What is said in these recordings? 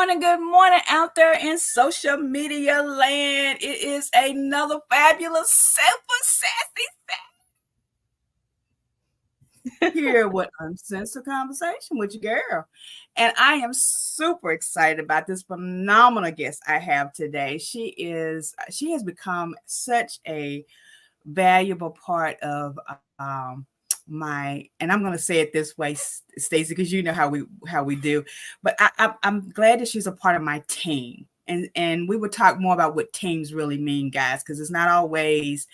good morning out there in social media land. It is another fabulous, super sassy here with Uncensored Conversation with your girl. And I am super excited about this phenomenal guest I have today. She has become such a valuable part of my, and I'm going to say it this way, Stacy, because you know how we do. But I'm glad that she's a part of my team. And we would talk more about what teams really mean, guys, because it's not always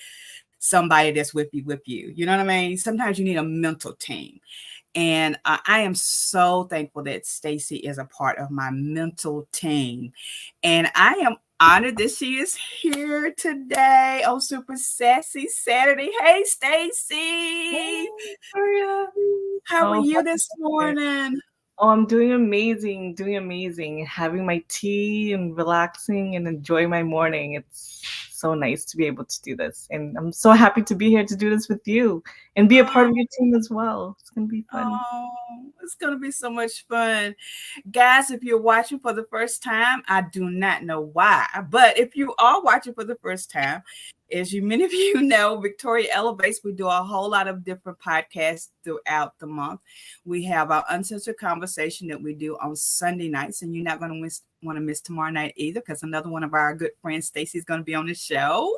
somebody that's with you. You know what I mean? Sometimes you need a mental team. And I am so thankful that Stacy is a part of my mental team. And I am honored that she is here today on Super Sassy Saturday. Hey, Stacy. Hey, Victoria. How are Oh, you happy this Saturday. morning? Oh, I'm doing amazing, doing amazing. Having my tea and relaxing and enjoying my morning. It's so nice to be able to do this. And I'm so happy to be here to do this with you and be a part of your team as well. It's going to be fun. Oh, it's going to be so much fun. Guys, if you're watching for the first time, I do not know why, but if you are watching for the first time, as you many of you know, Victoria Elevates, we do a whole lot of different podcasts throughout the month. We have our uncensored conversation that we do on Sunday nights, and you're not going to want to miss tomorrow night either, because another one of our good friends, Stacy, is going to be on the show.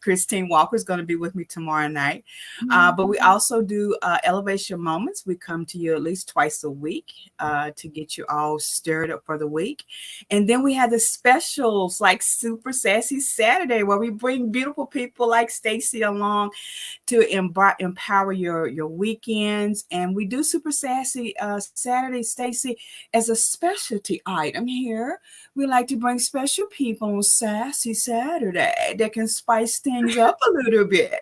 Christine Walker is going to be with me tomorrow night. But we also do elevation moments. We come to you at least twice a week to get you all stirred up for the week. And then we have the specials like Super Sassy Saturday, where we bring beautiful people like Stacy along to empower your weekends. And we do Super Sassy Saturday, Stacy, as a specialty item here. We like to bring special people on Sassy Saturday that can spice things up a little bit.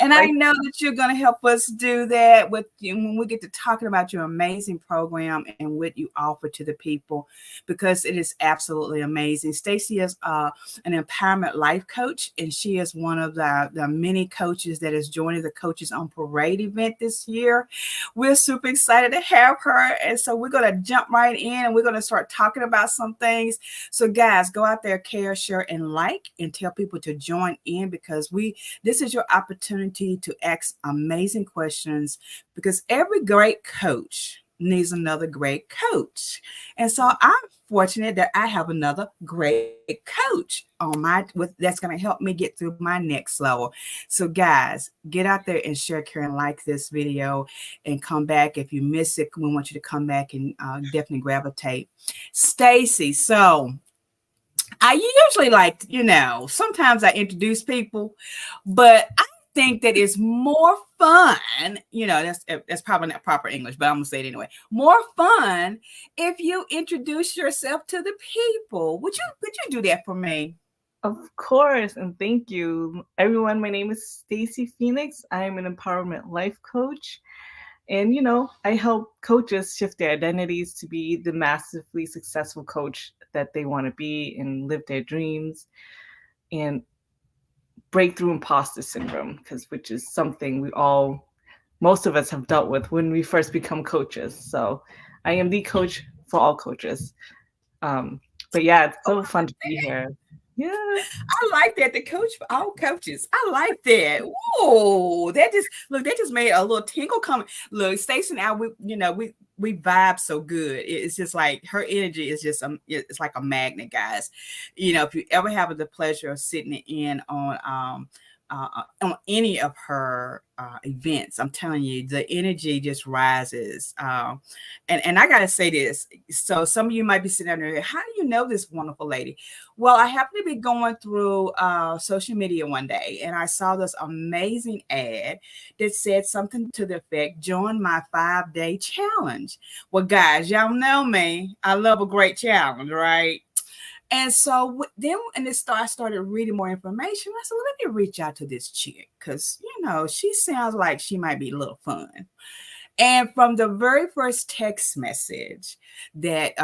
And I Like, know that you're going to help us do that with you when we get to talking about your amazing program and what you offer to the people, because it is absolutely amazing. Stacy is an empowerment life coach, and she is one of the many coaches that is joining the Coaches on Parade event this year. We're super excited to have her. And so we're going to jump right in and we're going to start talking about some things. So, guys, go out there, care, share, and like, and tell people to join in, because this is your opportunity to ask amazing questions, because every great coach needs another great coach. And so I'm fortunate that I have another great coach on that's going to help me get through my next level. So guys, get out there and share, care, and like this video, and come back if you miss it. We want you to come back and definitely grab a tape. Stacy, so I usually like, sometimes I introduce people, but I think that it's more fun, that's probably not proper English, but I'm gonna say it anyway. More fun if you introduce yourself to the people. Would you do that for me? of course, and thank you. Everyone, my name is Stacy Phoenix. I am an empowerment life coach. And, I help coaches shift their identities to be the massively successful coach that they want to be and live their dreams and break through imposter syndrome, which is something most of us have dealt with when we first become coaches. So I am the coach for all coaches. But yeah, it's so fun to be here. Yeah. I like that. The coach for all coaches. I like that. Whoa, that just made a little tingle coming. Look, Stacey and I, we vibe so good. It's just like her energy is just it's like a magnet, guys. If you ever have the pleasure of sitting in on any of her events, I'm telling you, the energy just rises. And I gotta say this. So some of you might be sitting there, how do you know this wonderful lady? Well, I happened to be going through social media one day, and I saw this amazing ad that said something to the effect, join my 5-day challenge. Well, guys, y'all know me. I love a great challenge, right? And so then, I started reading more information. I said, well, let me reach out to this chick, because, she sounds like she might be a little fun. And from the very first text message that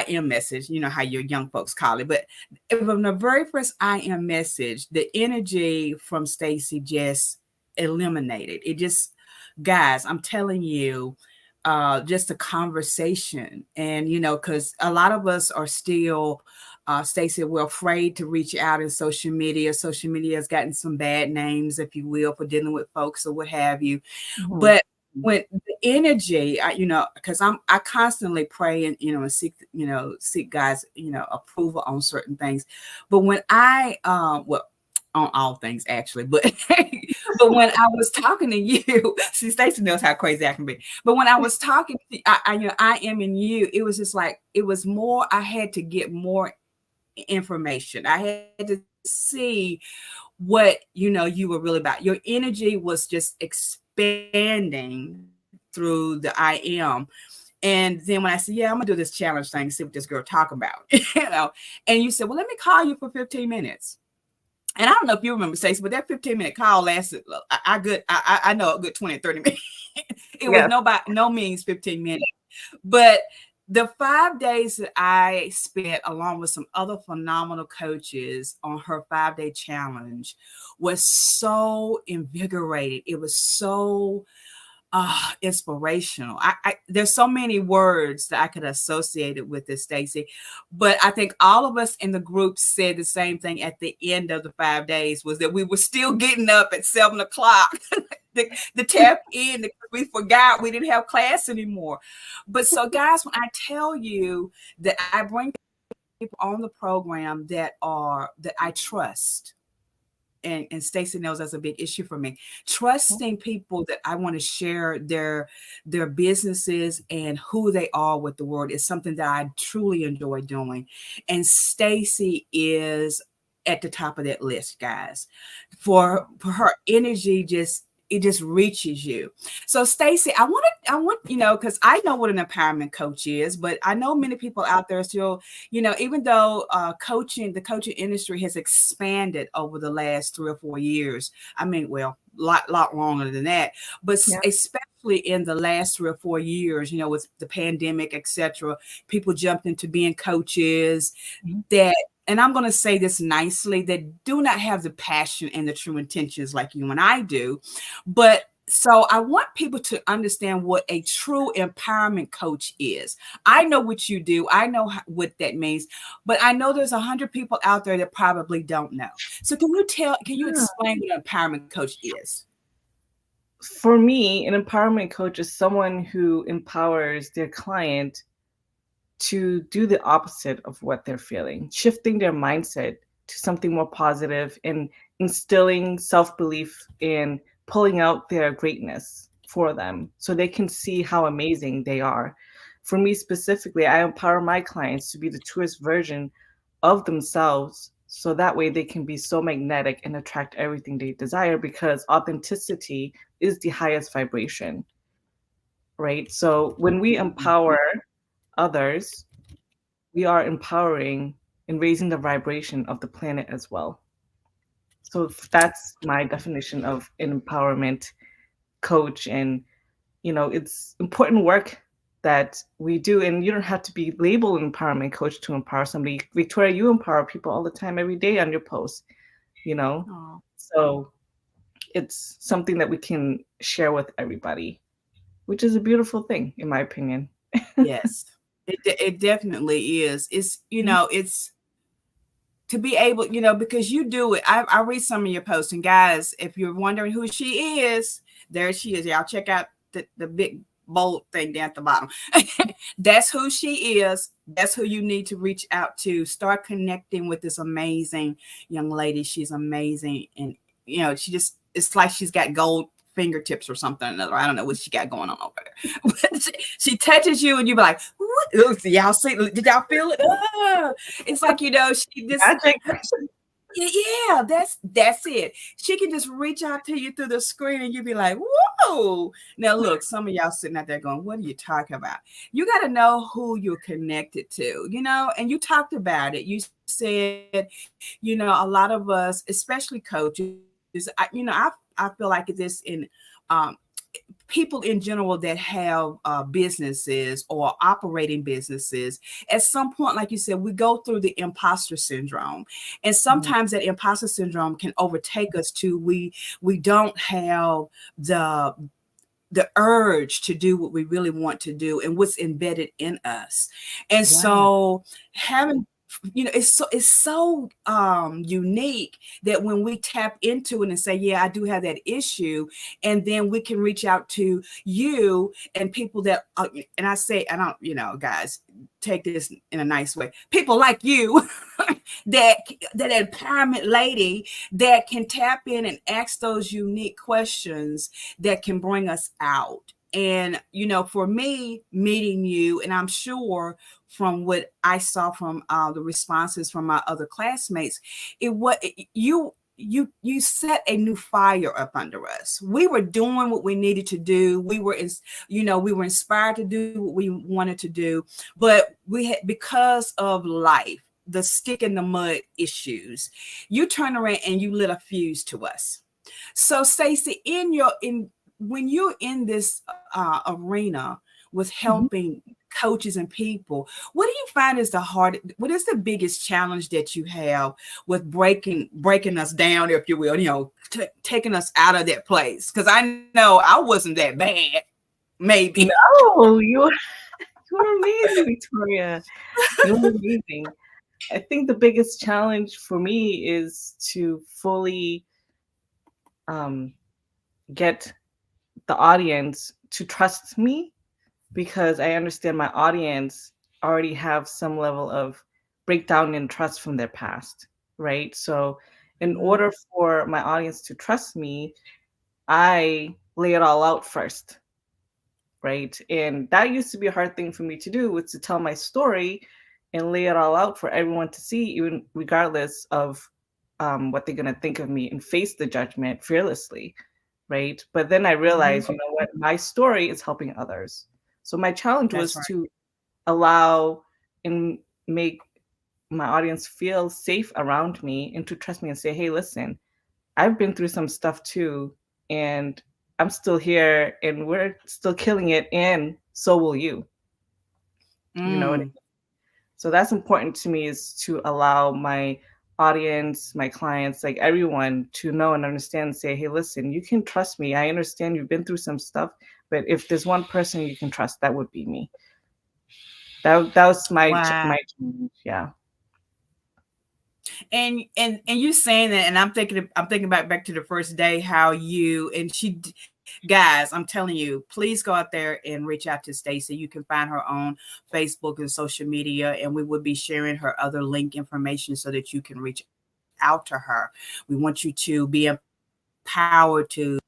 IM message, you know how your young folks call it, but from the very first IM message, the energy from Stacy just eliminated. It just, guys, I'm telling you, just a conversation. And, because a lot of us are still, Stacy, we're afraid to reach out in social media. Social media has gotten some bad names, if you will, for dealing with folks or what have you. Mhm. But when the energy, because I constantly pray and, and seek God's, approval on certain things. But when well, on all things actually, but but when I was talking to you, see, Stacey knows how crazy I can be. But when I was talking to I am in you, it was just like it was more. I had to get more information. I had to see what you were really about. Your energy was just expanding through the I am. And then when I said, yeah, I'm gonna do this challenge thing, see what this girl talk about, and you said, well, let me call you for 15 minutes. And I don't know if you remember, Stacey, but that 15-minute call lasted I know a good 20 30 minutes. It was Yes. no means 15 minutes. But the 5 days that I spent along with some other phenomenal coaches on her 5-day challenge was so invigorating. It was so inspirational. There's so many words that I could associate it with this, Stacy. But I think all of us in the group said the same thing at the end of the 5 days, was that we were still getting up at 7 o'clock the tap in because we forgot we didn't have class anymore. But so guys, when I tell you that I bring people on the program that I trust, and Stacy knows that's a big issue for me. Trusting people that I want to share their businesses and who they are with the world is something that I truly enjoy doing. And Stacy is at the top of that list, guys. For her energy, it just reaches you. So Stacy, I want because I know what an empowerment coach is, but I know many people out there still, even though the coaching industry has expanded over the last 3 or 4 years. I mean, well, lot longer than that, but Yeah. especially in the last 3 or 4 years, with the pandemic, etc., people jumped into being coaches Mhm. that, and I'm going to say this nicely, that do not have the passion and the true intentions like you and I do. But so I want people to understand what a true empowerment coach is. I know what you do. I know what that means, but I know there's 100 people out there that probably don't know. So can you Yeah. explain what an empowerment coach is? For me, an empowerment coach is someone who empowers their client to do the opposite of what they're feeling, shifting their mindset to something more positive and instilling self belief and pulling out their greatness for them so they can see how amazing they are. For me specifically, I empower my clients to be the truest version of themselves so that way they can be so magnetic and attract everything they desire because authenticity is the highest vibration, right? So when we empower others, we are empowering and raising the vibration of the planet as well. So that's my definition of an empowerment coach. And, it's important work that we do. And you don't have to be labeled an empowerment coach to empower somebody. Victoria, you empower people all the time, every day on your posts, you know? Oh, So it's something that we can share with everybody, which is a beautiful thing, in my opinion. yes, it definitely is. It's to be able, because you do it. I read some of your posts, and guys, if you're wondering who she is, there she is. Y'all check out the big bold thing down at the bottom. That's who she is. That's who you need to reach out to. Start connecting with this amazing young lady. She's amazing, and she just, it's like she's got gold fingertips or something or another. I don't know what she got going on over there. But she touches you and you be like, what? Ooh, y'all see, did y'all feel it? It's like, she just, Magic. yeah, that's it. She can just reach out to you through the screen and you be like, whoa. Now look, some of y'all sitting out there going, what are you talking about? You got to know who you're connected to, and you talked about it. You said, a lot of us, especially coaches, I feel like this in um, people in general that have businesses or operating businesses, at some point, like you said, we go through the imposter syndrome, and Mhm. sometimes that imposter syndrome can overtake us too. We don't have the the urge to do what we really want to do and what's embedded in us. And Yeah. so having, it's so unique that when we tap into it and say, yeah, I do have that issue, and then we can reach out to you and people that and I say, I don't, guys, take this in a nice way, people like you that that empowerment lady that can tap in and ask those unique questions that can bring us out. And for me, meeting you, and I'm sure from what I saw from the responses from my other classmates, it what you set a new fire up under us. We were doing what we needed to do. We were inspired to do what we wanted to do, but we had, because of life, the stick in the mud issues, you turn around and you lit a fuse to us. So Stacy, in when you're in this arena with Mhm. helping coaches and people, what do you find is what is the biggest challenge that you have with breaking us down, if you will, taking us out of that place? Because I know I wasn't that bad, maybe. No, you're amazing, Victoria. You're amazing. I think the biggest challenge for me is to fully um, get the audience to trust me, because I understand my audience already have some level of breakdown in trust from their past, right? So, in Mhm. order for my audience to trust me, I lay it all out first, right? And that used to be a hard thing for me to do, was to tell my story and lay it all out for everyone to see, even regardless of what they're going to think of me, and face the judgment fearlessly, right? But then I Mhm. realized, you know what, my story is helping others. So my challenge That's was right. to allow and make my audience feel safe around me and to trust me and say, hey, listen, I've been through some stuff too, and I'm still here, and we're still killing it, and so will you. You know what I Mm. mean? So that's important to me, is to allow my audience, my clients, like everyone, to know and understand and say, hey, listen, you can trust me. I understand you've been through some stuff, but if there's one person you can trust, that would be me. That was Wow. my challenge. Yeah. And you saying that, and I'm thinking about back to the first day, how you and guys, I'm telling you, please go out there and reach out to Stacy. You can find her on Facebook and social media, and we will be sharing her other link information so that you can reach out to her. We want you to be empowered to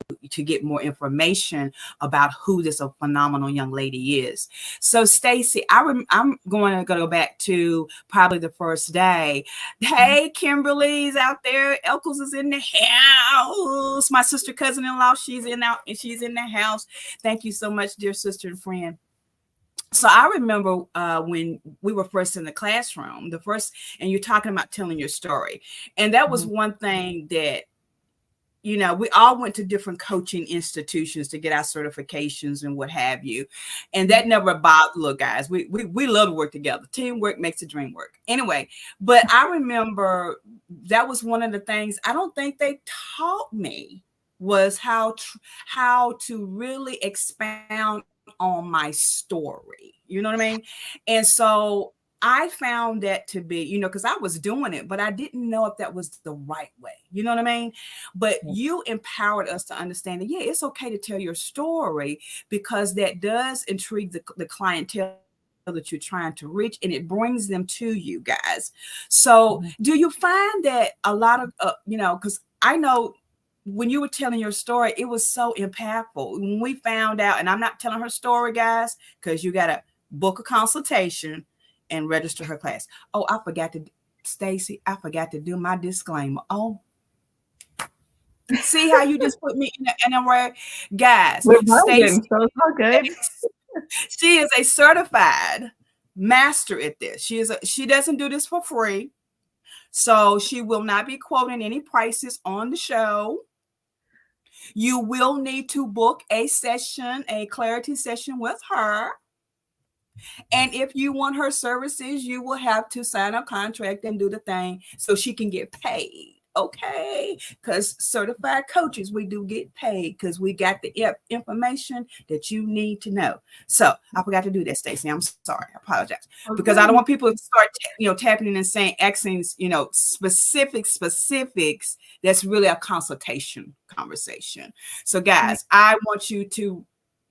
get more information about who this a phenomenal young lady is. So Stacy, I'm going to go back to probably the first day. Hey, Kimberly's out there. Elkels is in the house. My sister cousin-in-law, she's in the house. Thank you so much, dear sister and friend. So I remember when we were first in the classroom, and you're talking about telling your story. And that was Mhm. one thing that, we all went to different coaching institutions to get our certifications and what have you. And that never bothered, look, guys, we love to work together. Teamwork makes the dream work. Anyway, but I remember that was one of the things I don't think they taught me, was how to really expound on my story. You know what I mean? And so I found that to be, because I was doing it, but I didn't know if that was the right way. You know what I mean? But Yeah. you empowered us to understand that, yeah, it's okay to tell your story, because that does intrigue the clientele that you're trying to reach, and it brings them to you guys. So do you Mhm. find that a lot of, because I know when you were telling your story, it was so impactful. When we found out, and I'm not telling her story, guys, because you got to book a consultation and register her class. Oh, I forgot to, Stacy, I forgot to do my disclaimer. Oh, see how you just put me in a word? Guys, We're bonding, Stacy, so it's all good. she is a certified master at this. She doesn't do this for free. So she will not be quoting any prices on the show. You will need to book a session, a clarity session with her. And if you want her services, you will have to sign a contract and do the thing so she can get paid. okay, because certified coaches, we do get paid because we got the information that you need to know. So I forgot to do that, Stacy. I'm sorry. I apologize because I don't want people to start, tapping in and saying, asking, specifics. That's really a consultation conversation. So guys, I want you to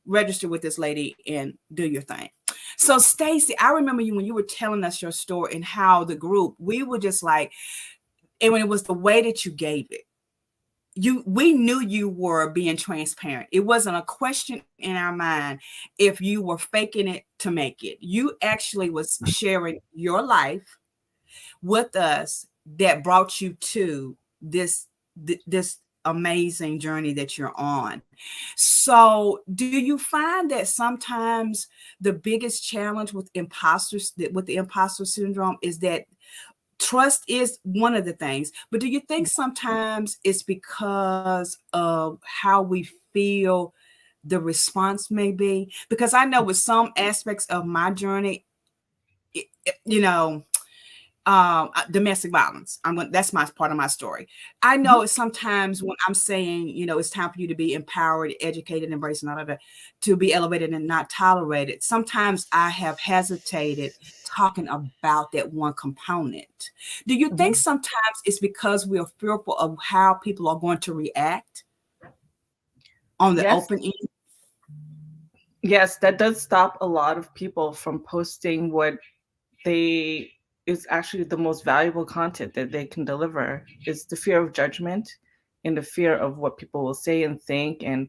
register with this lady and do your thing. So Stacy, I remember you when you were telling us your story and how the group, we were just like, and when it was the way that you gave it, we knew you were being transparent. It wasn't a question in our mind if you were faking it to make it. You actually was sharing your life with us that brought you to this amazing journey that you're on. So do you find that sometimes the biggest challenge with the imposter syndrome is that trust is one of the things, but do you think sometimes it's because of how we feel the response may be? Because I know with some aspects of my journey, domestic violence. That's my part of my story. I know sometimes when I'm saying, it's time for you to be empowered, educated, embraced, and all of that, to be elevated and not tolerated. Sometimes I have hesitated talking about that one component. Do you think sometimes it's because we are fearful of how people are going to react on the open end? Yes, that does stop a lot of people from posting what they is actually the most valuable content that they can deliver. Is the fear of judgment and the fear of what people will say and think and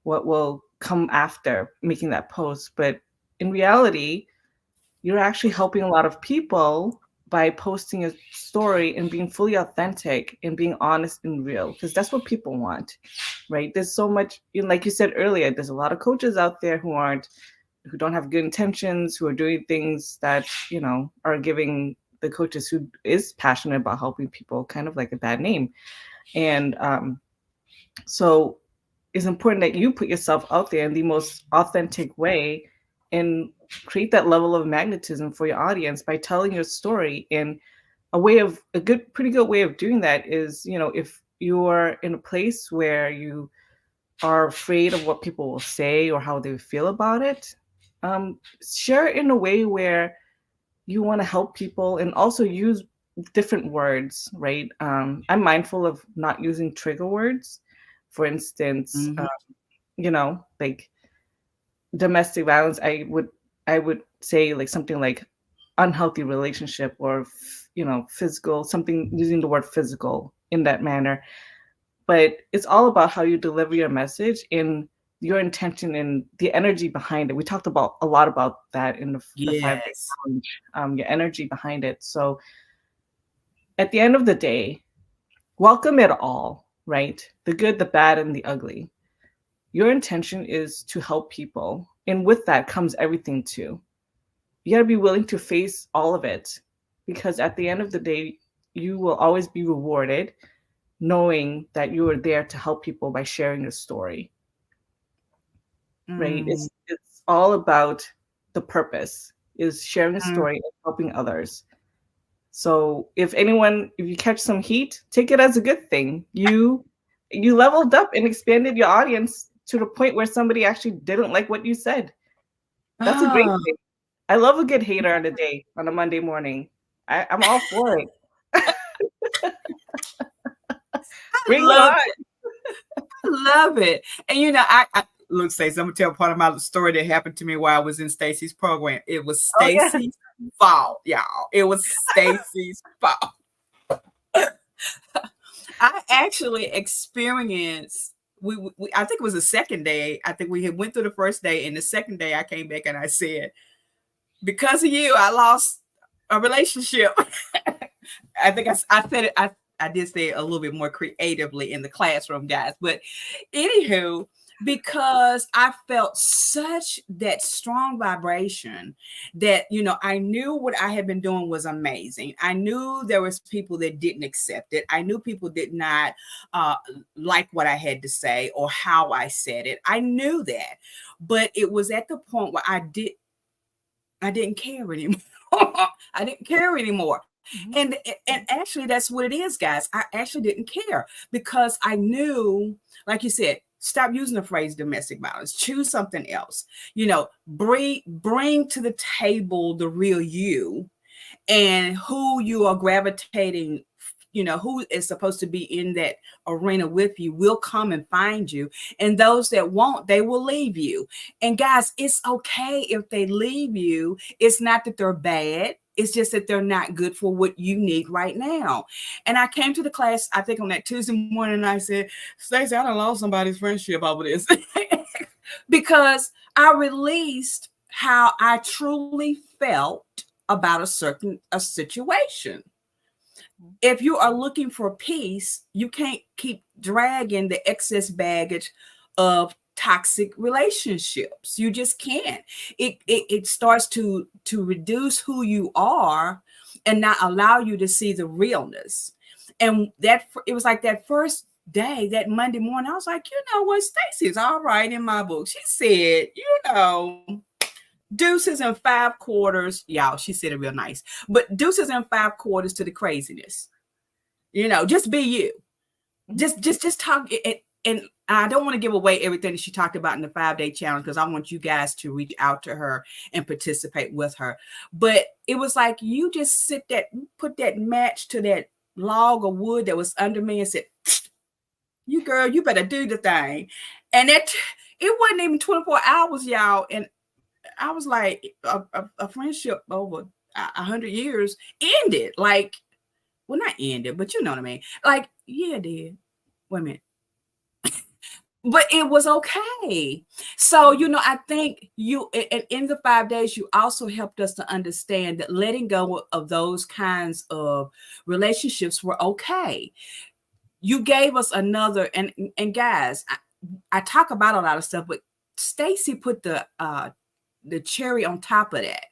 what will come after making that post. But in reality, you're actually helping a lot of people by posting a story and being fully authentic and being honest and real, because that's what people want, right? There's so much, like you said earlier, there's a lot of coaches out there who don't have good intentions, who are doing things that, are giving the coaches who is passionate about helping people kind of like a bad name. And so it's important that you put yourself out there in the most authentic way and create that level of magnetism for your audience by telling your story. And pretty good way of doing that is, if you're in a place where you are afraid of what people will say or how they feel about it, share it in a way where you want to help people and also use different words, right? I'm mindful of not using trigger words. For instance, like domestic violence, I would say like something like unhealthy relationship or physical, something using the word physical in that manner. But it's all about how you deliver your message and your intention and the energy behind it. We talked about a lot about that in the 5-day challenge, your energy behind it. So at the end of the day, welcome it all, right? The good, the bad, and the ugly. Your intention is to help people. And with that comes everything too. You got to be willing to face all of it, because at the end of the day, you will always be rewarded knowing that you are there to help people by sharing your story. Right? It's all about the purpose, is sharing a story and helping others. So if you catch some heat, take it as a good thing. You leveled up and expanded your audience to the point where somebody actually didn't like what you said. That's a great thing. I love a good hater on a day, on a Monday morning. I'm all for it. Bring it on. I love it. And I look, Stacey, I'm gonna tell part of my story that happened to me while I was in Stacy's program. It was Stacy's fault, y'all. It was Stacy's fault. I actually experienced. I think it was the second day. I think we had went through the first day, and the second day I came back and I said, "Because of you, I lost a relationship." I think I said it. I did say it a little bit more creatively in the classroom, guys. But anywho, because I felt such that strong vibration that, I knew what I had been doing was amazing. I knew there was people that didn't accept it. I knew people did not like what I had to say or how I said it. I knew that. But it was at the point where I didn't care anymore. I didn't care anymore. Mhm. And and actually that's what it is, guys. I actually didn't care because I knew, like you said, stop using the phrase domestic violence. Choose something else. You know, bring to the table the real you and who you are gravitating, you know, who is supposed to be in that arena with you will come and find you. And those that won't, they will leave you. And guys, it's okay if they leave you. It's not that they're bad. It's just that they're not good for what you need right now. And I came to the class, I think on that Tuesday morning, and I said, Stacy, I done lost somebody's friendship over this. Because I released how I truly felt about a situation. If you are looking for peace, you can't keep dragging the excess baggage of toxic relationships. You just can't. It starts to reduce who you are and not allow you to see the realness. And that it was like that first day, that Monday morning, I was like, you know what, Stacy's all right in my book. She said, you know, deuces and 5/4, y'all. She said it real nice, but deuces and 5/4 to the craziness. You know, just be you. Just talk. And I don't want to give away everything that she talked about in the 5-day challenge because I want you guys to reach out to her and participate with her. But it was like you just put that match to that log of wood that was under me and said, "You girl, you better do the thing." And it wasn't even 24 hours, y'all. And I was like, a friendship over 100 years ended. Like, well, not ended, but you know what I mean. Like, yeah, it did. Wait a minute. But it was okay. So, you know, I think you, in the 5 days, you also helped us to understand that letting go of those kinds of relationships were okay. You gave us another, and guys, I talk about a lot of stuff, but Stacy put the cherry on top of that.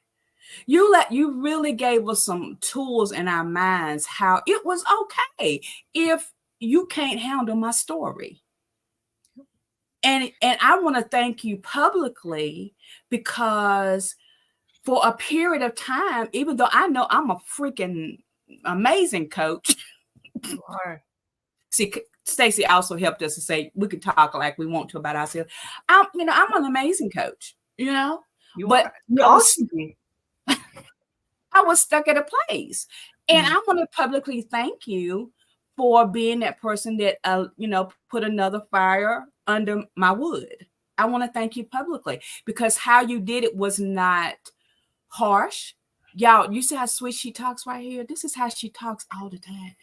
You really gave us some tools in our minds how it was okay if you can't handle my story. And I want to thank you publicly because for a period of time, even though I know I'm a freaking amazing coach. You are. See, Stacy also helped us to say we can talk like we want to about ourselves. I'm an amazing coach, you know. But I was stuck at a place. And I want to publicly thank you for being that person that, put another fire under my wood. I want to thank you publicly because how you did it was not harsh. Y'all, you see how sweet she talks right here? This is how she talks all the time.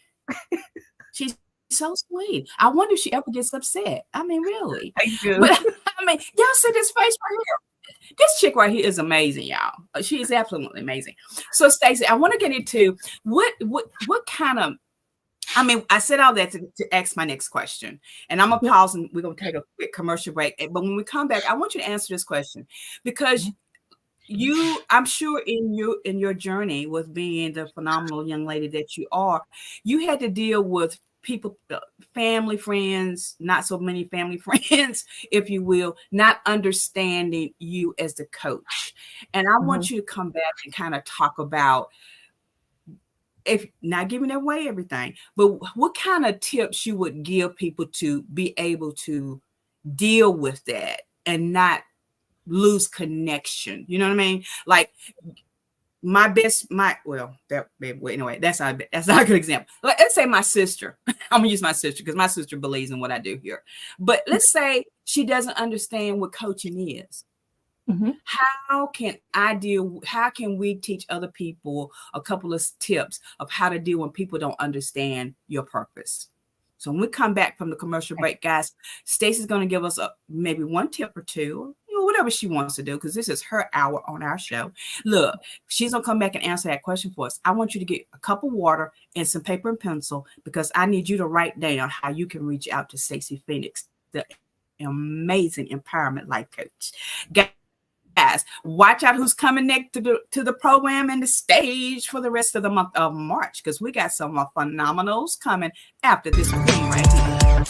She's so sweet. I wonder if she ever gets upset. I mean, really. I do. But I mean, y'all see this face right here? This chick right here is amazing, y'all. She is absolutely amazing. So, Stacy, I want to get into what kind of, I mean, I said all that to ask my next question. And I'm going to pause and we're going to take a quick commercial break. But when we come back, I want you to answer this question because I'm sure in your journey with being the phenomenal young lady that you are, you had to deal with people, family, friends, not so many family friends, if you will, not understanding you as the coach. And I want you to come back and kind of talk about, if not giving away everything, but what kind of tips you would give people to be able to deal with that and not lose connection. You know what I mean? Like anyway, that's not a good example. Let's say my sister, I'm gonna use my sister because my sister believes in what I do here. But let's say she doesn't understand what coaching is. How can we teach other people a couple of tips of how to deal when people don't understand your purpose? So when we come back from the commercial break, guys, Stacy's going to give us maybe one tip or two, whatever she wants to do, because this is her hour on our show. Look, she's going to come back and answer that question for us. I want you to get a cup of water and some paper and pencil because I need you to write down how you can reach out to Stacy Phoenix, the amazing empowerment life coach. Guys, watch out who's coming next to the program and the stage for the rest of the month of March because we got some phenomenals coming after this queen right here.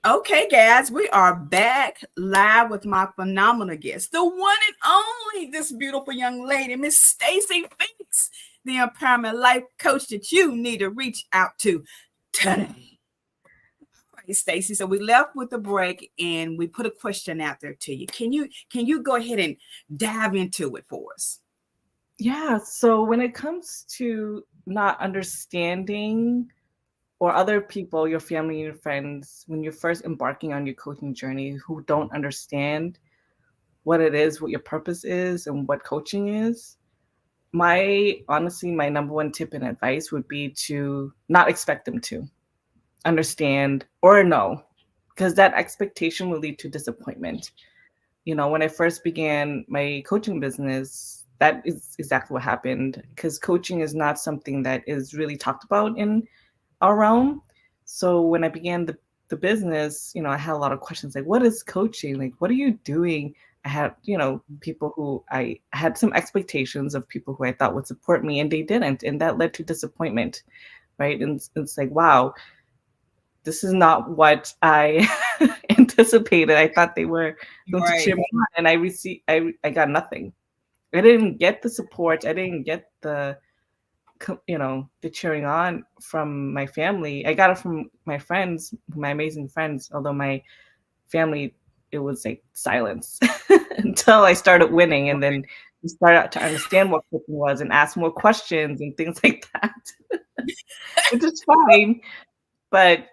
Okay, guys, we are back live with my phenomenal guest, the one and only, this beautiful young lady, Miss Stacy Phoenix, the empowerment life coach that you need to reach out to today. All right, Stacy. So we left with the break and we put a question out there to you. Can you go ahead and dive into it for us? Yeah, so when it comes to not understanding or other people, your family and your friends, when you're first embarking on your coaching journey who don't understand what it is, what your purpose is, and what coaching is, my number one tip and advice would be to not expect them to understand or know, because that expectation will lead to disappointment. When I first began my coaching business, that is exactly what happened, because coaching is not something that is really talked about in our realm. So when I began the business, I had a lot of questions like, what is coaching? Like, what are you doing? I had, people who I had some expectations of people who I thought would support me, and they didn't. And that led to disappointment, right? And it's like, wow, this is not what I anticipated. I thought they were going to cheer Right. me on, and I got nothing. I didn't get the support. I didn't get the cheering on from my family. I got it from my friends, my amazing friends. Although my family, it was like silence until I started winning, and then we started to understand what cooking was and ask more questions and things like that, which is fine. But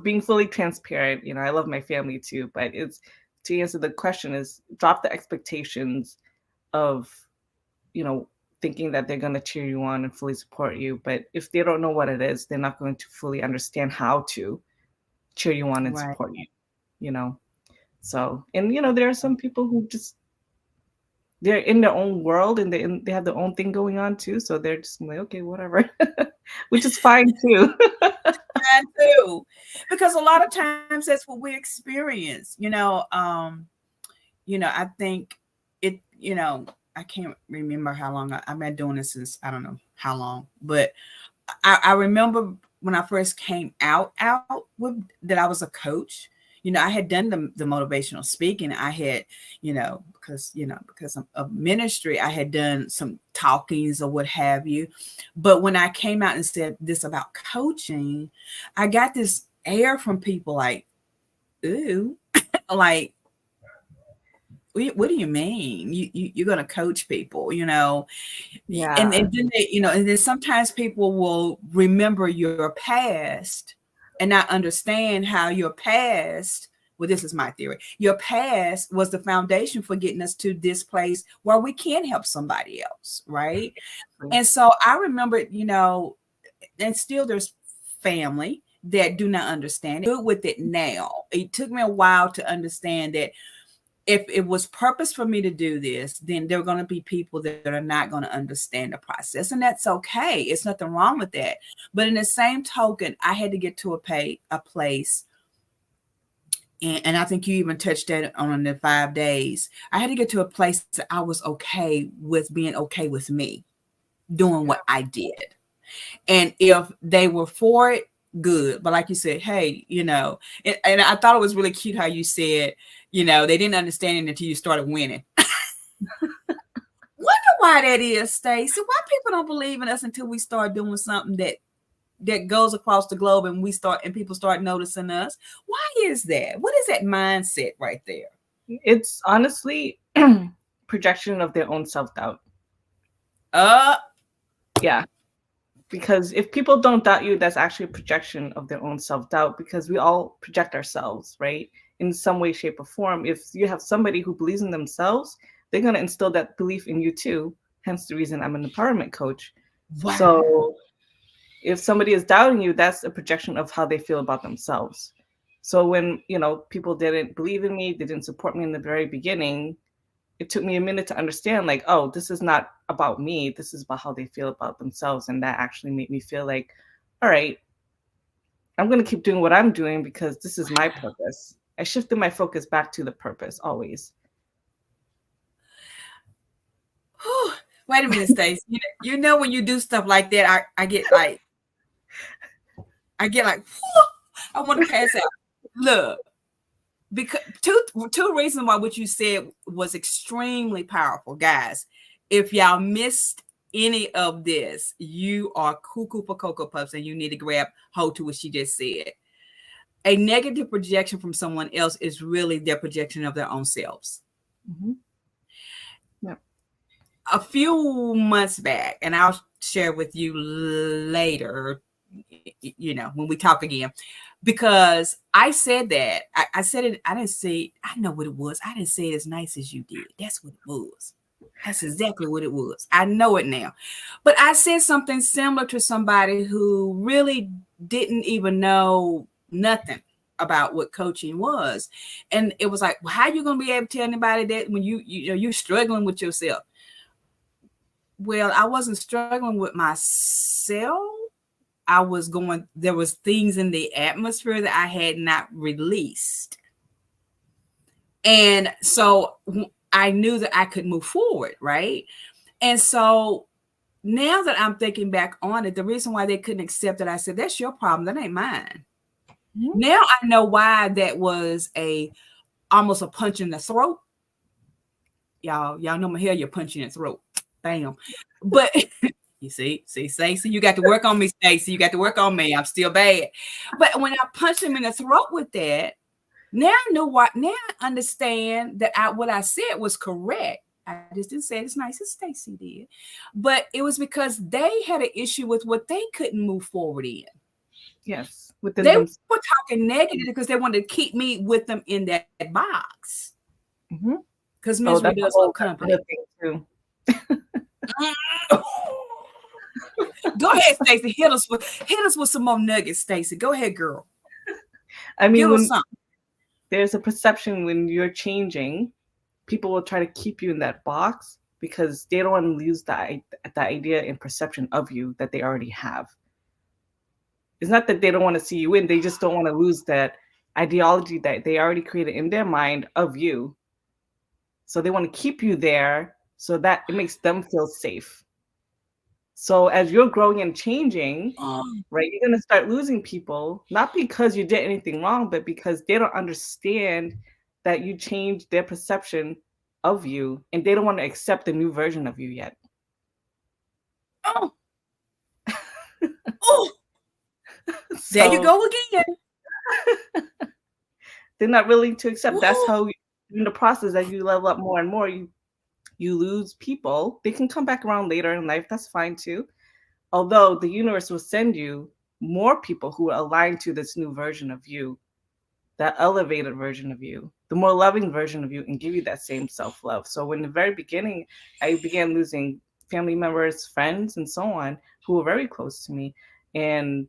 being fully transparent, I love my family too, but it's to answer the question is drop the expectations of, you know, thinking that they're going to cheer you on and fully support you. But if they don't know what it is, they're not going to fully understand how to cheer you on and Right. support you, you know? So, and, there are some people who just, they're in their own world, and they have their own thing going on too. So they're just like, okay, whatever, which is fine too. Mine too. Because a lot of times that's what we experience. I think I can't remember how long I've been doing this since I don't know how long, but I remember when I first came out with that I was a coach. I had done the motivational speaking. I had, because of ministry, I had done some talkings or what have you. But when I came out and said this about coaching, I got this air from people like, ooh, like, what do you mean you're going to coach people, and Yeah. then and then sometimes people will remember your past and not understand how your past, well, this is my theory, your past was the foundation for getting us to this place where we can help somebody else, right? And so I remember, and still there's family that do not understand it. Good with it now. It took me a while to understand that if it was purpose for me to do this, then there are going to be people that are not going to understand the process, and that's okay. It's nothing wrong with that. But in the same token, I had to get to a place, and I think you even touched that on the 5 days. I had to get to a place that I was okay with being okay with me doing what I did. And if they were for it, good. But like you said, hey, and I thought it was really cute how you said, they didn't understand it until you started winning. Wonder why that is, Stacy. Why people don't believe in us until we start doing something that goes across the globe, and people start noticing us. Why is that? What is that mindset right there? It's honestly projection of their own self-doubt. Uh Yeah. Because if people don't doubt you, that's actually a projection of their own self-doubt, because we all project ourselves, right? In some way, shape, or form. If you have somebody who believes in themselves, they're going to instill that belief in you too. Hence the reason I'm an empowerment coach. wow. So if somebody is doubting you, that's a projection of how they feel about themselves. So when, people didn't believe in me, they didn't support me in the very beginning, it took me a minute to understand, like, oh, this is not about me. This is about how they feel about themselves. And that actually made me feel like, all right, I'm going to keep doing what I'm doing because this is my purpose. I shifted my focus back to the purpose always. Whew. Wait a minute, Stacy. When you do stuff like that, I get like, whew, I want to pass out. Look, because two reasons why what you said was extremely powerful, guys. If y'all missed any of this, you are cuckoo for Cocoa Puffs, and you need to grab hold to what she just said. A negative projection from someone else is really their projection of their own selves. Mm-hmm. Yep. A few months back, and I'll share with you later, when we talk again, because I said that. I said it, I didn't say, I know what it was. I didn't say it as nice as you did. That's what it was. That's exactly what it was. I know it now. But I said something similar to somebody who really didn't even know nothing about what coaching was. And it was like, well, how are you going to be able to tell anybody that when you're struggling with yourself? Well, I wasn't struggling with myself. There was things in the atmosphere that I had not released. And so I knew that I could move forward, right? And so now that I'm thinking back on it, the reason why they couldn't accept it, I said, that's your problem. That ain't mine. Mm-hmm. Now I know why that was almost a punch in the throat. Y'all know my hair, you're punching in the throat. Bam. But you see, Stacy, you got to work on me, Stacy. You got to work on me. I'm still bad. But when I punched him in the throat with that, now I know what. Now I understand that what I said was correct. I just didn't say it as nice as Stacy did, but it was because they had an issue with what they couldn't move forward in. Yes, they were talking negative because they wanted to keep me with them in that box. Because misery does love company. Too. Go ahead, Stacy. Hit us with some more nuggets, Stacy. Go ahead, girl. I mean, there's a perception when you're changing, people will try to keep you in that box because they don't want to lose the idea and perception of you that they already have. It's not that they don't want to see you in, they just don't want to lose that ideology that they already created in their mind of you. So they want to keep you there so that it makes them feel safe. So as you're growing and changing, right, you're going to start losing people, not because you did anything wrong, but because they don't understand that you changed their perception of you and they don't want to accept the new version of you yet. Oh. Oh. There you go again. They're not willing to accept. Whoa. That's how in the process as you level up more and more, you lose people. They can come back around later in life. That's fine too. Although the universe will send you more people who are aligned to this new version of you, that elevated version of you, the more loving version of you, and give you that same self-love. So in the very beginning, I began losing family members, friends, and so on, who were very close to me. And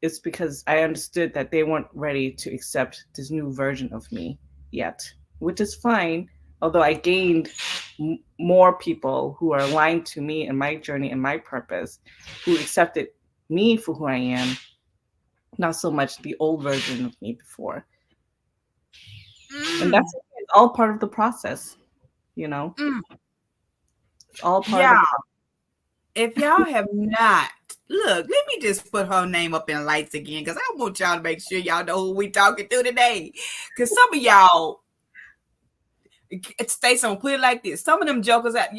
it's because I understood that they weren't ready to accept this new version of me yet, which is fine. Although I gained more people who are aligned to me and my journey and my purpose, who accepted me for who I am, not so much the old version of me before. And that's all part of the process, you know? It's all part of the process. If y'all have not, look, let me just put her name up in lights again, because I want y'all to make sure y'all know who we talking to today. Because some of y'all, Stacy, I'm gonna put it like this. Some of them jokers out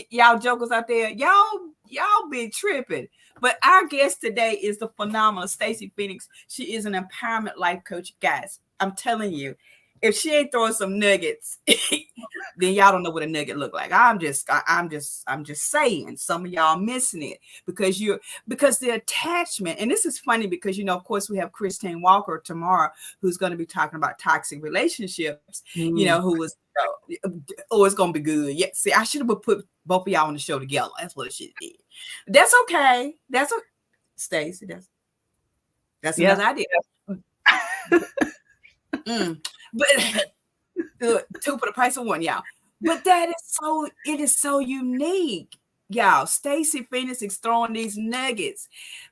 there, y'all been tripping. But our guest today is the phenomenal Stacy Phoenix. She is an empowerment life coach. Guys, I'm telling you, if she ain't throwing some nuggets, then y'all don't know what a nugget look like. I'm just saying, some of y'all missing it because the attachment. And this is funny because, of course, we have Christine Walker tomorrow, who's going to be talking about toxic relationships, who was, oh, it's going to be good. Yeah. See, I should have put both of y'all on the show together. That's what it should be. That's okay. That's okay. Stacy, that's another idea. But two for the price of one, y'all. But it is so unique, y'all. Stacy Phoenix is throwing these nuggets.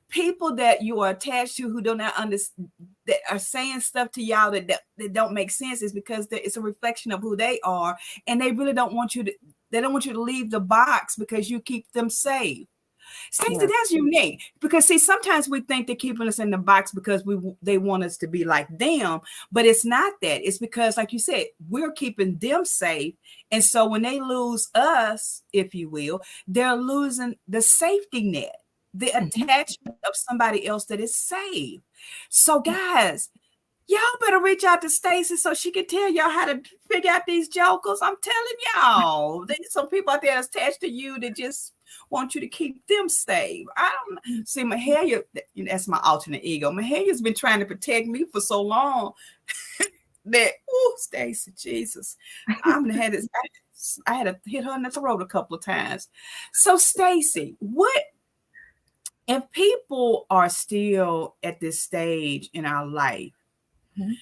People that you are attached to who do not understand, that are saying stuff to y'all that don't make sense, is because it's a reflection of who they are, and they really don't want you to. They don't want you to leave the box because you keep them safe. Stacey, Yeah. that's unique because see, sometimes we think they're keeping us in the box because they want us to be like them, but it's not that. It's because, like you said, we're keeping them safe, and so when they lose us, if you will, they're losing the safety net, the Mhm. attachment of somebody else that is safe. So, guys, y'all better reach out to Stacy so she can tell y'all how to figure out these jokers. I'm telling y'all, there's some people out there that's attached to you that just want you to keep them safe. I don't see Mahalia. That's my alternate ego. Mahalia's been trying to protect me for so long that, oh, Stacy, Jesus, I'm gonna have this. I had to hit her in the throat a couple of times. So, Stacy, what if people are still at this stage in our life? Mhm.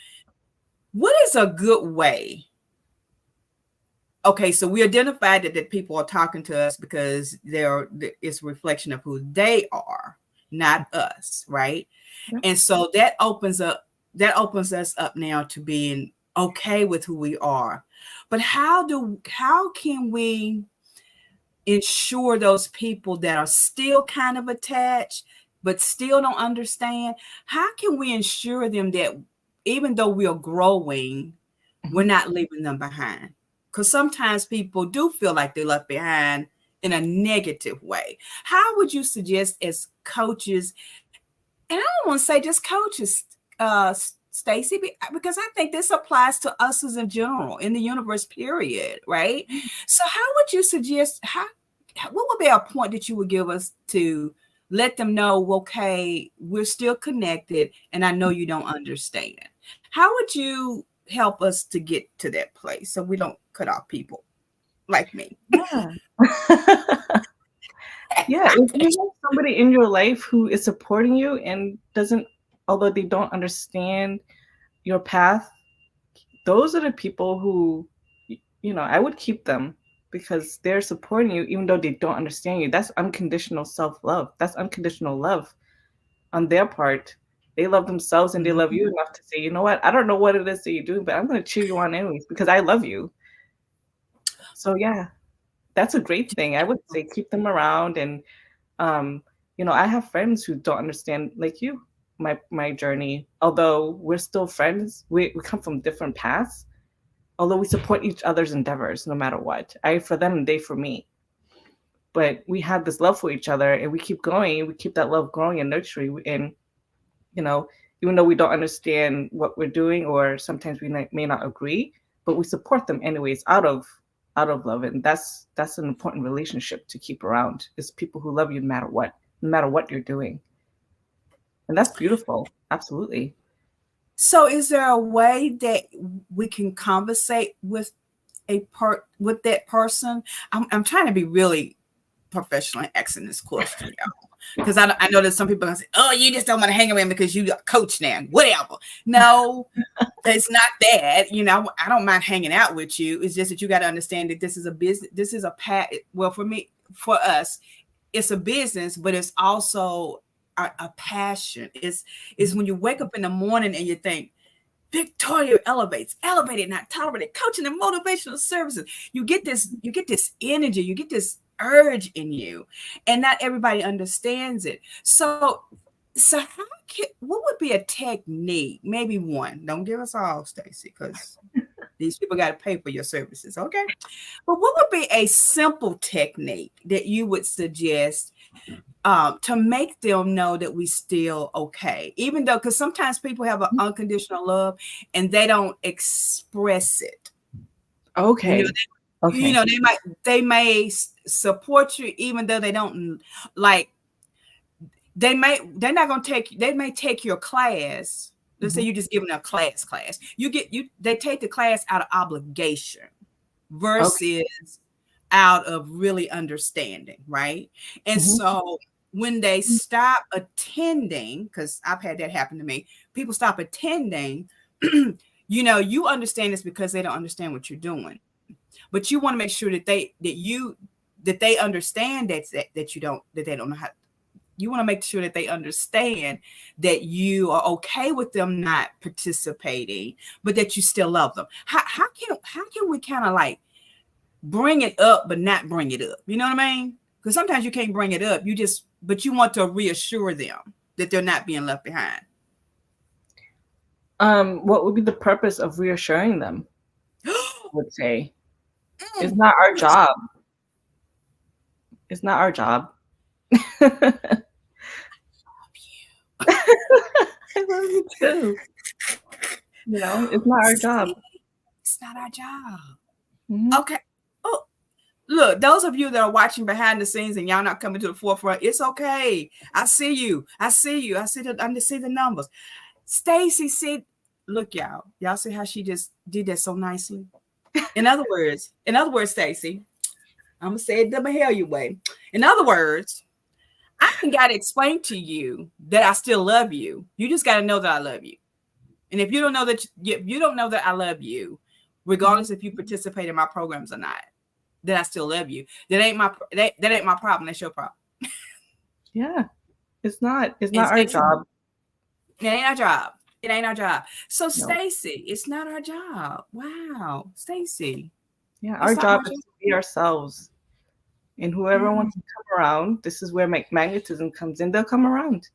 What is a good way? Okay, so we identified that people are talking to us because it's a reflection of who they are, not us, right? Yep. And so that opens us up now to being okay with who we are. But how can we ensure those people that are still kind of attached but still don't understand, how can we ensure them that even though we are growing, we're Mhm. not leaving them behind? Because sometimes people do feel like they're left behind in a negative way. How would you suggest as coaches, and I don't want to say just coaches, Stacy, because I think this applies to us as in general in the universe, period, right? So, how would you suggest what would be a point that you would give us to let them know, okay, we're still connected, and I know you don't understand? How would you help us to get to that place so we don't cut off people like me? Yeah. Yeah, if you have somebody in your life who is supporting you and doesn't, although they don't understand your path, those are the people who, I would keep them because they're supporting you even though they don't understand you. That's unconditional self-love. That's unconditional love on their part. They love themselves and they love you enough to say, you know what? I don't know what it is that you're doing, but I'm going to cheer you on anyways because I love you. So yeah, that's a great thing. I would say keep them around. And um, I have friends who don't understand, like you, my journey. Although we're still friends, we come from different paths. Although we support each other's endeavors no matter what. I for them and they for me. But we have this love for each other and we keep going. We keep that love growing and nurturing. And you know, even though we don't understand what we're doing or sometimes we may not agree, but we support them anyways out of love. And that's an important relationship to keep around, is people who love you no matter what you're doing. And that's beautiful. Absolutely. So, is there a way that we can conversate with with that person? I'm trying to be really professional in asking this question, y'all, because I know that some people are gonna say, "Oh, you just don't want to hang around because you a coach now." Whatever. No, it's not that. I don't mind hanging out with you. It's just that you got to understand that this is a business. This is a pat. Well, for us, it's a business, but it's also a passion. It's when you wake up in the morning and you think, Victoria elevated, not tolerated, coaching and motivational services. You get this energy, you get this urge in you, and not everybody understands it. So what would be a technique? Maybe one. Don't give us all, Stacy, because these people got to pay for your services, okay? But what would be a simple technique that you would suggest to make them know that we still okay, even though, because sometimes people have an unconditional love and they don't express it. You know, Okay. Okay. they may support you even though they don't like. They're not going to they may take your class. Let's say Mhm. you're just giving a class. They take the class out of obligation Okay. versus out of really understanding, right? And Mhm. so when they stop attending, because I've had that happen to me, people stop attending, you understand this because they don't understand what you're doing. But you want to make sure that they understand that they don't know how. You want to make sure that they understand that you are okay with them not participating, but that you still love them. How can we kind of like bring it up, but not bring it up? You know what I mean? Because sometimes you can't bring it up. But you want to reassure them that they're not being left behind. What would be the purpose of reassuring them? I would say it's not our job. It's not our job. I love you too. It's not our job. It's not our job. Mm-hmm. Okay. Oh, look, those of you that are watching behind the scenes and y'all not coming to the forefront, it's okay. I see you. I see the numbers. Stacy said, look, y'all see how she just did that so nicely? In other words, Stacy, I'm gonna say it the Mahalia way. In other words, I ain't got to explain to you that I still love you. You just got to know that I love you. And if you don't know that I love you, regardless if you participate in my programs or not, that I still love you. That ain't my problem. That's your problem. Yeah, it's not our job. It ain't our job. It ain't our job. So Stacy, it's not our job. Wow, Stacy. Yeah, our job is to be ourselves. And whoever wants to come around, this is where magnetism comes in. They'll come around.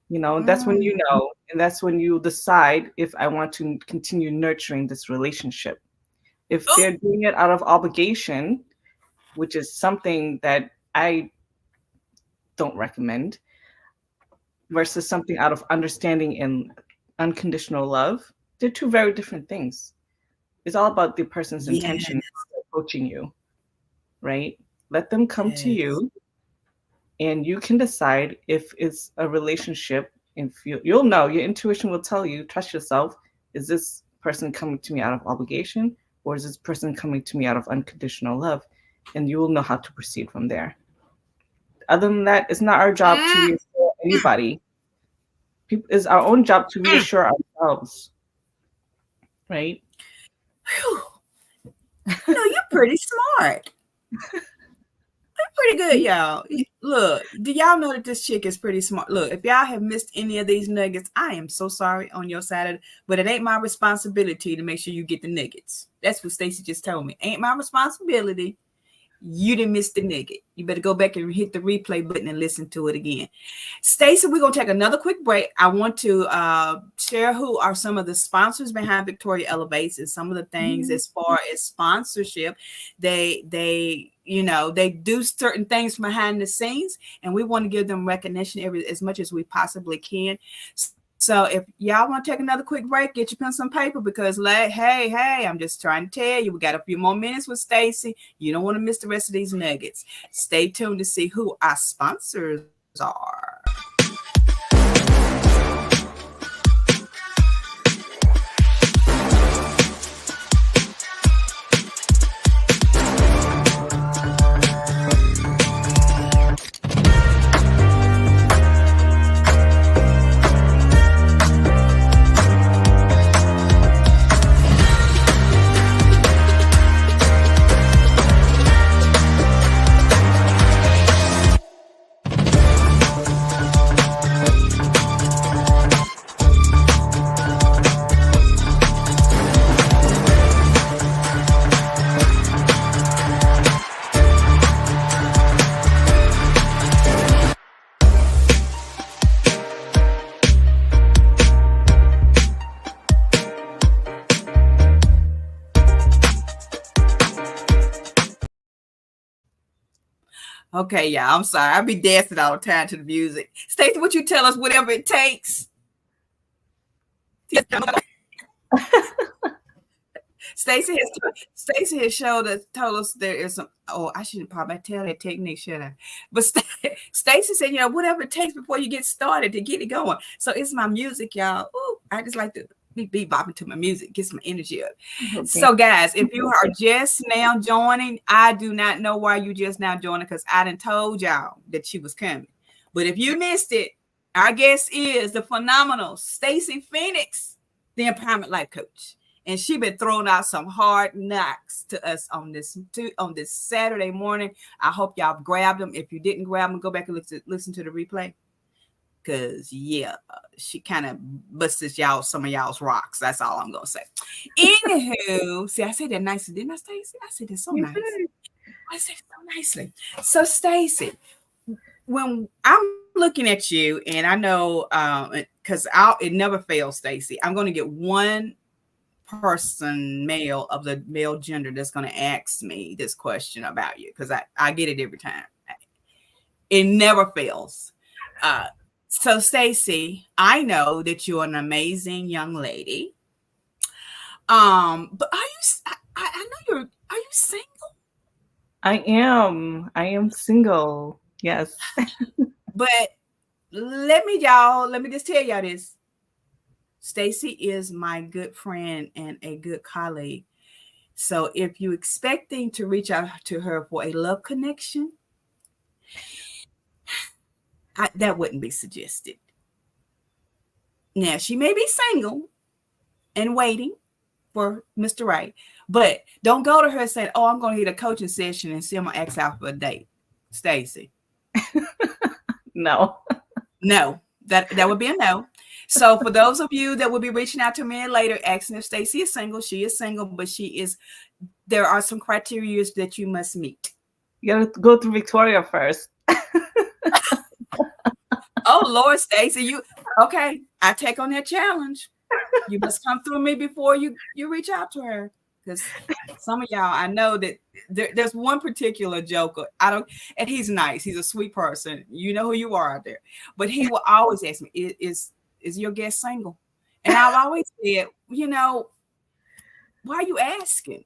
That's when you know, and that's when you decide if I want to continue nurturing this relationship. If they're doing it out of obligation, which is something that I don't recommend, versus something out of understanding and unconditional love, they're two very different things. It's all about the person's intention approaching you, right? Let them come to you, and you can decide if it's a relationship. And you'll know, your intuition will tell you, trust yourself. Is this person coming to me out of obligation, or is this person coming to me out of unconditional love? And you will know how to proceed from there. Other than that, it's not our job to reassure anybody. It's our own job to reassure ourselves, right? No, you're pretty smart. Pretty good, y'all. Look, do y'all know that this chick is pretty smart? Look, if y'all have missed any of these nuggets, I am so sorry on your side, but it ain't my responsibility to make sure you get the nuggets. That's what Stacy just told me. Ain't my responsibility. You didn't miss the nugget. You better go back and hit the replay button and listen to it again. Stacy, we're going to take another quick break. I want to share who are some of the sponsors behind Victoria Elevates and some of the things as far as sponsorship. They do certain things behind the scenes, and we want to give them recognition as much as we possibly can. So if y'all want to take another quick break, get your pencil and paper, because hey, I'm just trying to tell you, we got a few more minutes with Stacy. You don't want to miss the rest of these nuggets. Stay tuned to see who our sponsors are. Okay, yeah, I'm sorry. I be dancing all the time to the music. Stacy, would you tell us whatever it takes? Stacy has told us there is some. Oh, I shouldn't probably tell that technique, should I? But Stacy said, whatever it takes before you get started to get it going. So it's my music, y'all. Ooh, I just like to be bopping to my music, get some energy up. Okay. So guys, if you are just now joining, I do not know why you just now joining, because I done told y'all that she was coming. But if you missed it, our guest is the phenomenal Stacy Phoenix, the Empowerment Life Coach. And she been throwing out some hard knocks to us on this Saturday morning. I hope y'all grabbed them. If you didn't grab them, go back and listen to the replay. Because, she kind of busted some of y'all's rocks. That's all I'm going to say. Anywho, see, I said that nicely, didn't I, Stacy? I said that so nice. I said it so nicely. So, Stacy, when I'm looking at you, and I know, because it never fails, Stacy. I'm going to get one person, male of the male gender, that's going to ask me this question about you because I get it every time. It never fails. Uh, so, Stacy, I know that you're an amazing young lady. But are you? I know you're. Are you single? I am. I am single. Yes. But let me just tell y'all this. Stacy is my good friend and a good colleague. So if you're expecting to reach out to her for a love connection, that wouldn't be suggested. Now, she may be single and waiting for Mr. Right, but don't go to her saying, "Oh, I'm going to get a coaching session and see I'm going to ask out for a date." Stacy, No. no, that would be a no. So for those of you that will be reaching out to me later asking if Stacy is single, she is single, but she is. There are some criteria that you must meet. You gotta go through Victoria first. Oh Lord, Stacy, you okay? I take on that challenge. You must come through me before you reach out to her, because some of y'all, I know that there's one particular joker. I don't, and he's nice. He's a sweet person. You know who you are out there, but he will always ask me, "Is your guest single?" And I've always said, why are you asking?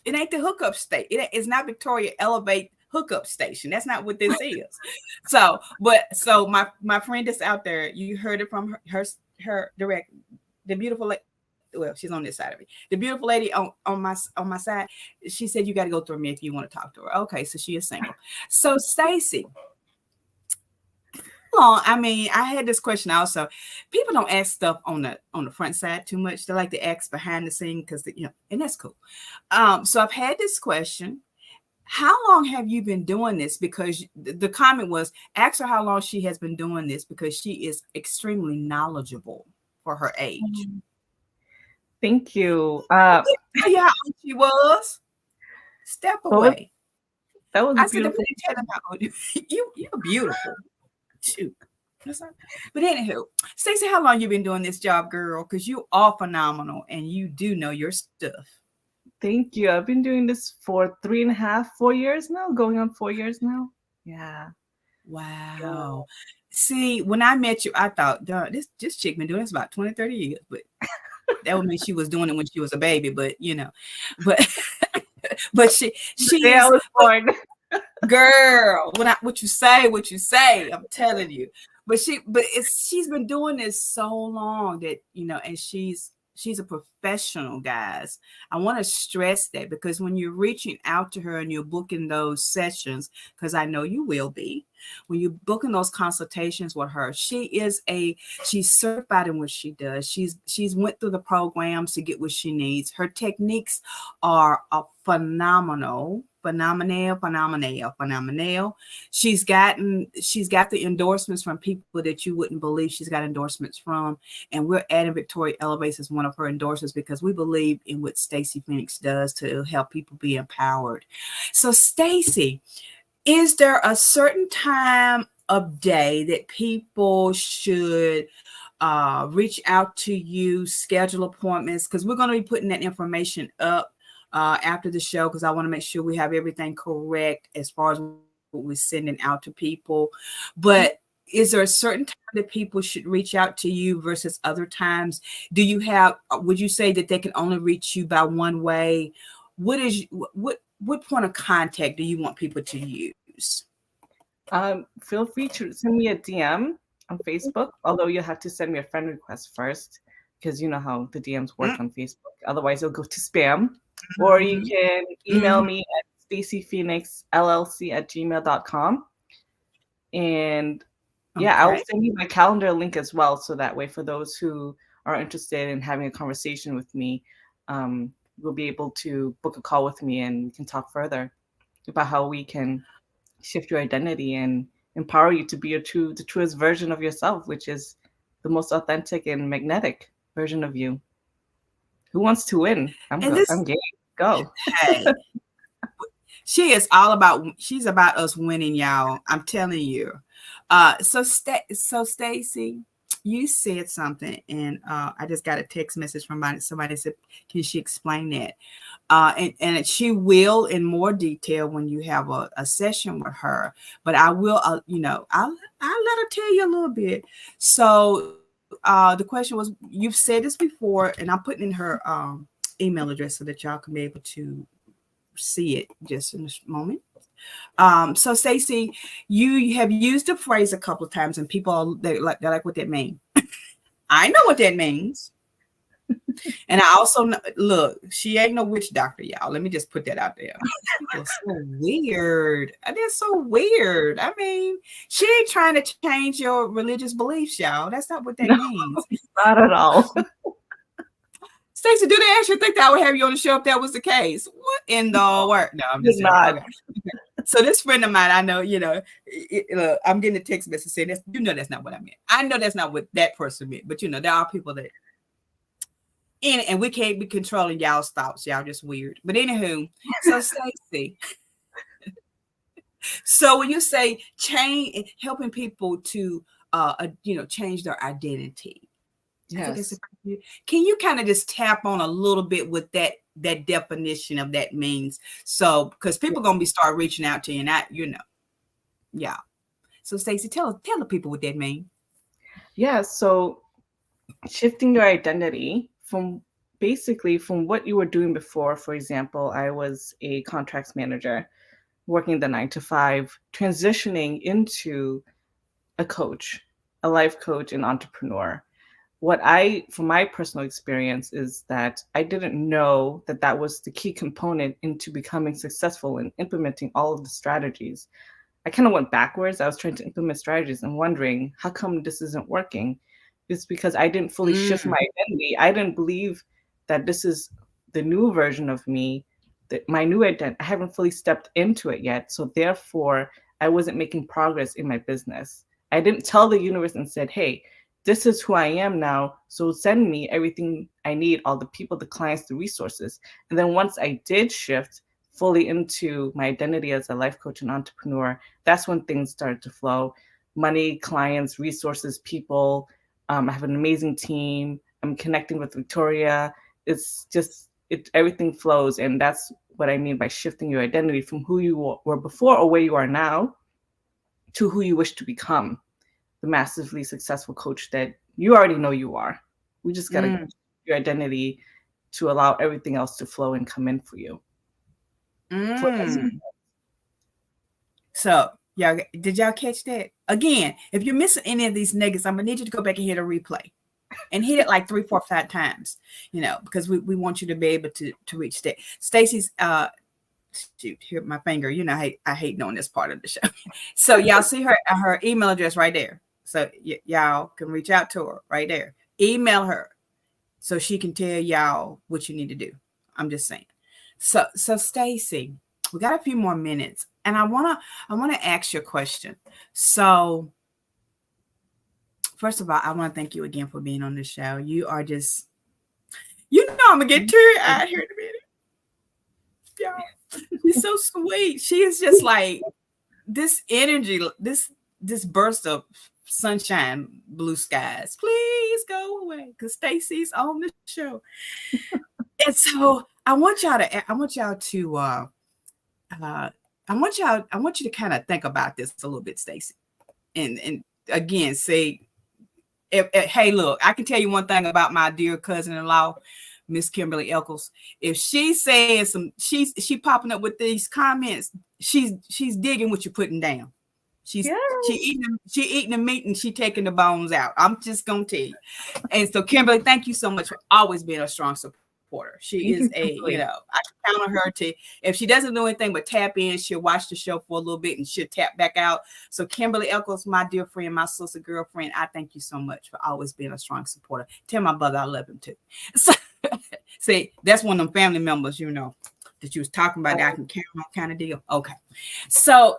It ain't the hookup state. It's not Victoria Elevate hookup station. That's not what this is. So my friend that's out there, you heard it from her direct, the beautiful lady. Well, she's on this side of me. The beautiful lady on my side. She said you got to go through me if you want to talk to her. Okay, so she is single. So Stacy, I mean, I had this question also. People don't ask stuff on the front side too much. They like to ask behind the scene because and that's cool. So I've had this question. How long have you been doing this? Because the comment was, ask her how long she has been doing this because she is extremely knowledgeable for her age. Thank you. Yeah, how old she was. Step away. That was I said, beautiful. tell them how old you're beautiful. Shoot. But anywho, Stacey, how long you been doing this job, girl? Because you are phenomenal and you do know your stuff. Thank you. I've been doing this for 3.5, 4 years now, going on 4 years now. Yeah. Wow. See, when I met you, I thought, this chick been doing this about 20, 30 years, but that would mean she was doing it when she was a baby, but but she I was born. Girl, what you say, I'm telling you. But she's been doing this so long that, and she's a professional, guys. I want to stress that because when you're reaching out to her and you're booking those sessions, because I know you will be, when you're booking those consultations with her, she's certified in what she does. She's went through the programs to get what she needs. Her techniques are phenomenal. She's got the endorsements from people that you wouldn't believe she's got endorsements from. And we're adding Victoria Elevates as one of her endorsements because we believe in what Stacy Phoenix does to help people be empowered. So Stacy, is there a certain time of day that people should reach out to you, schedule appointments? Because we're going to be putting that information up after the show because I want to make sure we have everything correct as far as what we're sending out to people. But is there a certain time that people should reach out to you versus other times? Would you say that they can only reach you by one way? What point of contact do you want people to use? Feel free to send me a DM on Facebook, although you'll have to send me a friend request first because you know how the DMs work on Facebook. Otherwise, it'll go to spam. Or you can email me at stacyphoenixllc@gmail.com. And yeah, I'll send you my calendar link as well. So that way, for those who are interested in having a conversation with me, we'll be able to book a call with me and we can talk further about how we can shift your identity and empower you to be the truest version of yourself, which is the most authentic and magnetic version of you. Who wants to win? I'm game. Go. Hey, She's about us winning, y'all. I'm telling you. So Stacy, you said something, and I just got a text message from somebody said, "Can she explain that?" And she will in more detail when you have a session with her. But I will, I'll let her tell you a little bit. So the question was, you've said this before, and I'm putting in her email address so that y'all can be able to see it just in a moment. So Stacy, you have used the phrase a couple of times, and people they like what that means. I know what that means. And I also know, look, she ain't no witch doctor, y'all. Let me just put that out there. People are so weird. They're so weird. I mean, she ain't trying to change your religious beliefs, y'all. That's not what that No, means. not at all. Stacey, do they actually think that I would have you on the show if that was the case? What in the world? No, I'm Did just saying. not. Okay. So this friend of mine, I know, I'm getting a text message saying that's, that's not what I meant. I know that's not what that person meant, but there are people that in it, and we can't be controlling y'all's thoughts. Y'all just weird. But anywho, so Stacy, so when you say change, helping people to change their identity, I think that's Yes. can you kind of just tap on a little bit with that definition of that means? So because people are gonna be start reaching out to you, and yeah. So Stacy, tell the people what that means. Yeah. So shifting your identity from basically from what you were doing before. For example, I was a contracts manager working the 9 to 5, transitioning into a coach, a life coach, an entrepreneur. From my personal experience, is that I didn't know that that was the key component into becoming successful in implementing all of the strategies. I kind of went backwards. I was trying to implement strategies and wondering how come this isn't working. It's because I didn't fully shift my identity. I didn't believe that this is the new version of me, that my new identity. I haven't fully stepped into it yet. So therefore, I wasn't making progress in my business. I didn't tell the universe and said, hey, this is who I am now. So send me everything I need, all the people, the clients, the resources. And then once I did shift fully into my identity as a life coach and entrepreneur, that's when things started to flow. Money, clients, resources, people. I have an amazing team. I'm connecting with Victoria. It's just everything flows, and that's what I mean by shifting your identity from who you were before or where you are now to who you wish to become, the massively successful coach that you already know you are. We just got to your identity to allow everything else to flow and come in for you. So y'all, did y'all catch that? Again, if you're missing any of these nuggets, I'm gonna need you to go back and hit a replay and hit it like 3, 4, 5 times, because we want you to be able to reach that. Stacy's shoot, here my finger, I hate knowing this part of the show. So y'all see her email address right there. So y'all can reach out to her right there. Email her so she can tell y'all what you need to do. I'm just saying. So Stacy, we got a few more minutes, and I wanna ask you a question. So first of all, I want to thank you again for being on the show. You are just, I'm gonna get teary-eyed here in a minute. Y'all, she's so sweet. She is just like this energy, this burst of sunshine, blue skies. Please go away, because Stacy's on the show. And so I want y'all you to kind of think about this a little bit, Stacy. And again, say, hey, look, I can tell you one thing about my dear cousin-in-law, Miss Kimberly Eccles. If she's saying she popping up with these comments, she's digging what you're putting down. She eating the meat and she taking the bones out. I'm just gonna tell you. And so, Kimberly, thank you so much for always being a strong supporter. She is I can count on her to, if she doesn't do anything but tap in, she'll watch the show for a little bit and she'll tap back out. So Kimberly Eccles, my dear friend, my sister girlfriend, I thank you so much for always being a strong supporter. Tell my brother I love him too. So, see, that's one of them family members, that you was talking about that I can count on kind of deal. Okay. So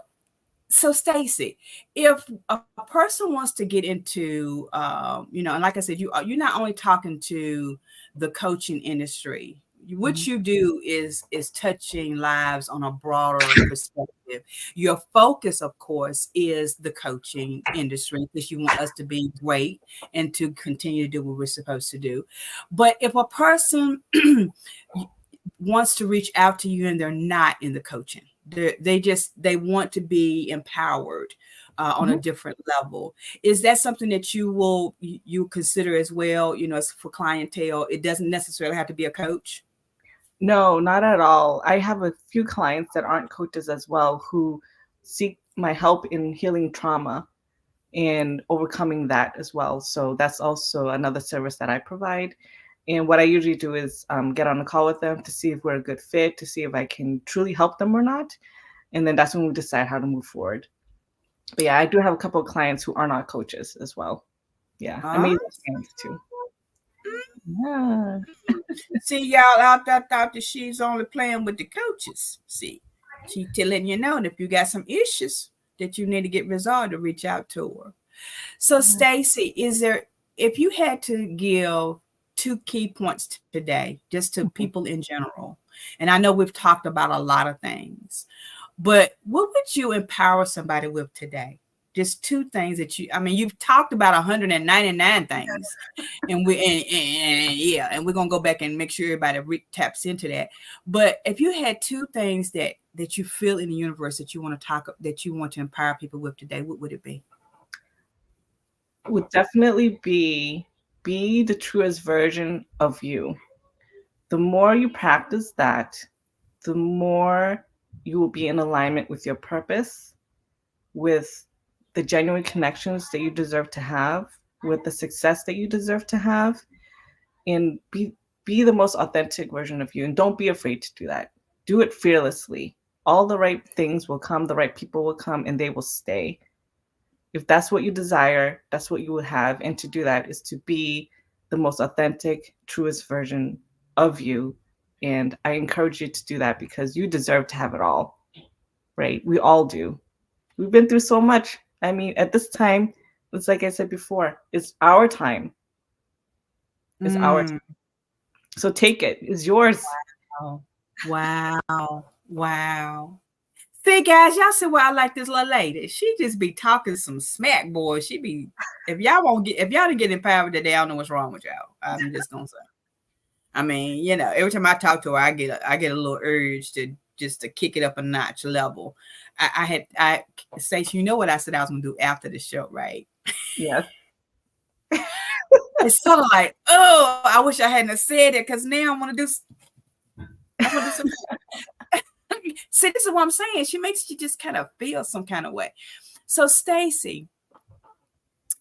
Stacy, if a person wants to get into, and like I said, you're not only talking to the coaching industry, what you do is touching lives on a broader perspective. Your focus, of course, is the coaching industry because you want us to be great and to continue to do what we're supposed to do. But if a person wants to reach out to you and they're not in the coaching, they want to be empowered on a Mhm. different level. Is that something that you consider as well? As for clientele, it doesn't necessarily have to be a coach. No, not at all. I have a few clients that aren't coaches as well who seek my help in healing trauma and overcoming that as well. So that's also another service that I provide. And what I usually do is get on a call with them to see if we're a good fit, to see if I can truly help them or not. And then that's when we decide how to move forward. But yeah, I do have a couple of clients who are not coaches as well. Yeah, Huh? amazing clients too. Yeah. See, y'all out there thought that she's only playing with the coaches. See, she telling you know that if you got some issues that you need to get resolved, to reach out to her. So, Stacy, if you had to give two key points today, just to people in general, and I know we've talked about a lot of things, but what would you empower somebody with today? Just two things that I mean, you've talked about 199 things, and yeah, and we're gonna go back and make sure everybody taps into that. But if you had two things that you feel in the universe that you want to empower people with today, what would it be? Would definitely be the truest version of you. The more you practice that, the more you will be in alignment with your purpose, with the genuine connections that you deserve to have, with the success that you deserve to have, and be the most authentic version of you. And don't be afraid to do that. Do it fearlessly. All the right things will come, the right people will come, and they will stay. If that's what you desire, that's what you will have. And to do that is to be the most authentic, truest version of you. And I encourage you to do that because you deserve to have it all, right? We all do. We've been through so much. I mean, at this time, it's like I said before, it's our time. It's our time. Mm. So take it. It's yours. Wow. Wow. Wow. See, guys, y'all see why I like this little lady. She just be talking some smack, boy. She be if y'all didn't get empowered today, I don't know what's wrong with y'all. I'm just gonna say. I mean, every time I talk to her, I get a little urge to just to kick it up a notch level. I say, you know what I said I was gonna do after the show, right? Yes. It's sort of like, oh, I wish I hadn't said it because now I want to do some. See, this is what I'm saying. She makes you just kind of feel some kind of way. So, Stacy,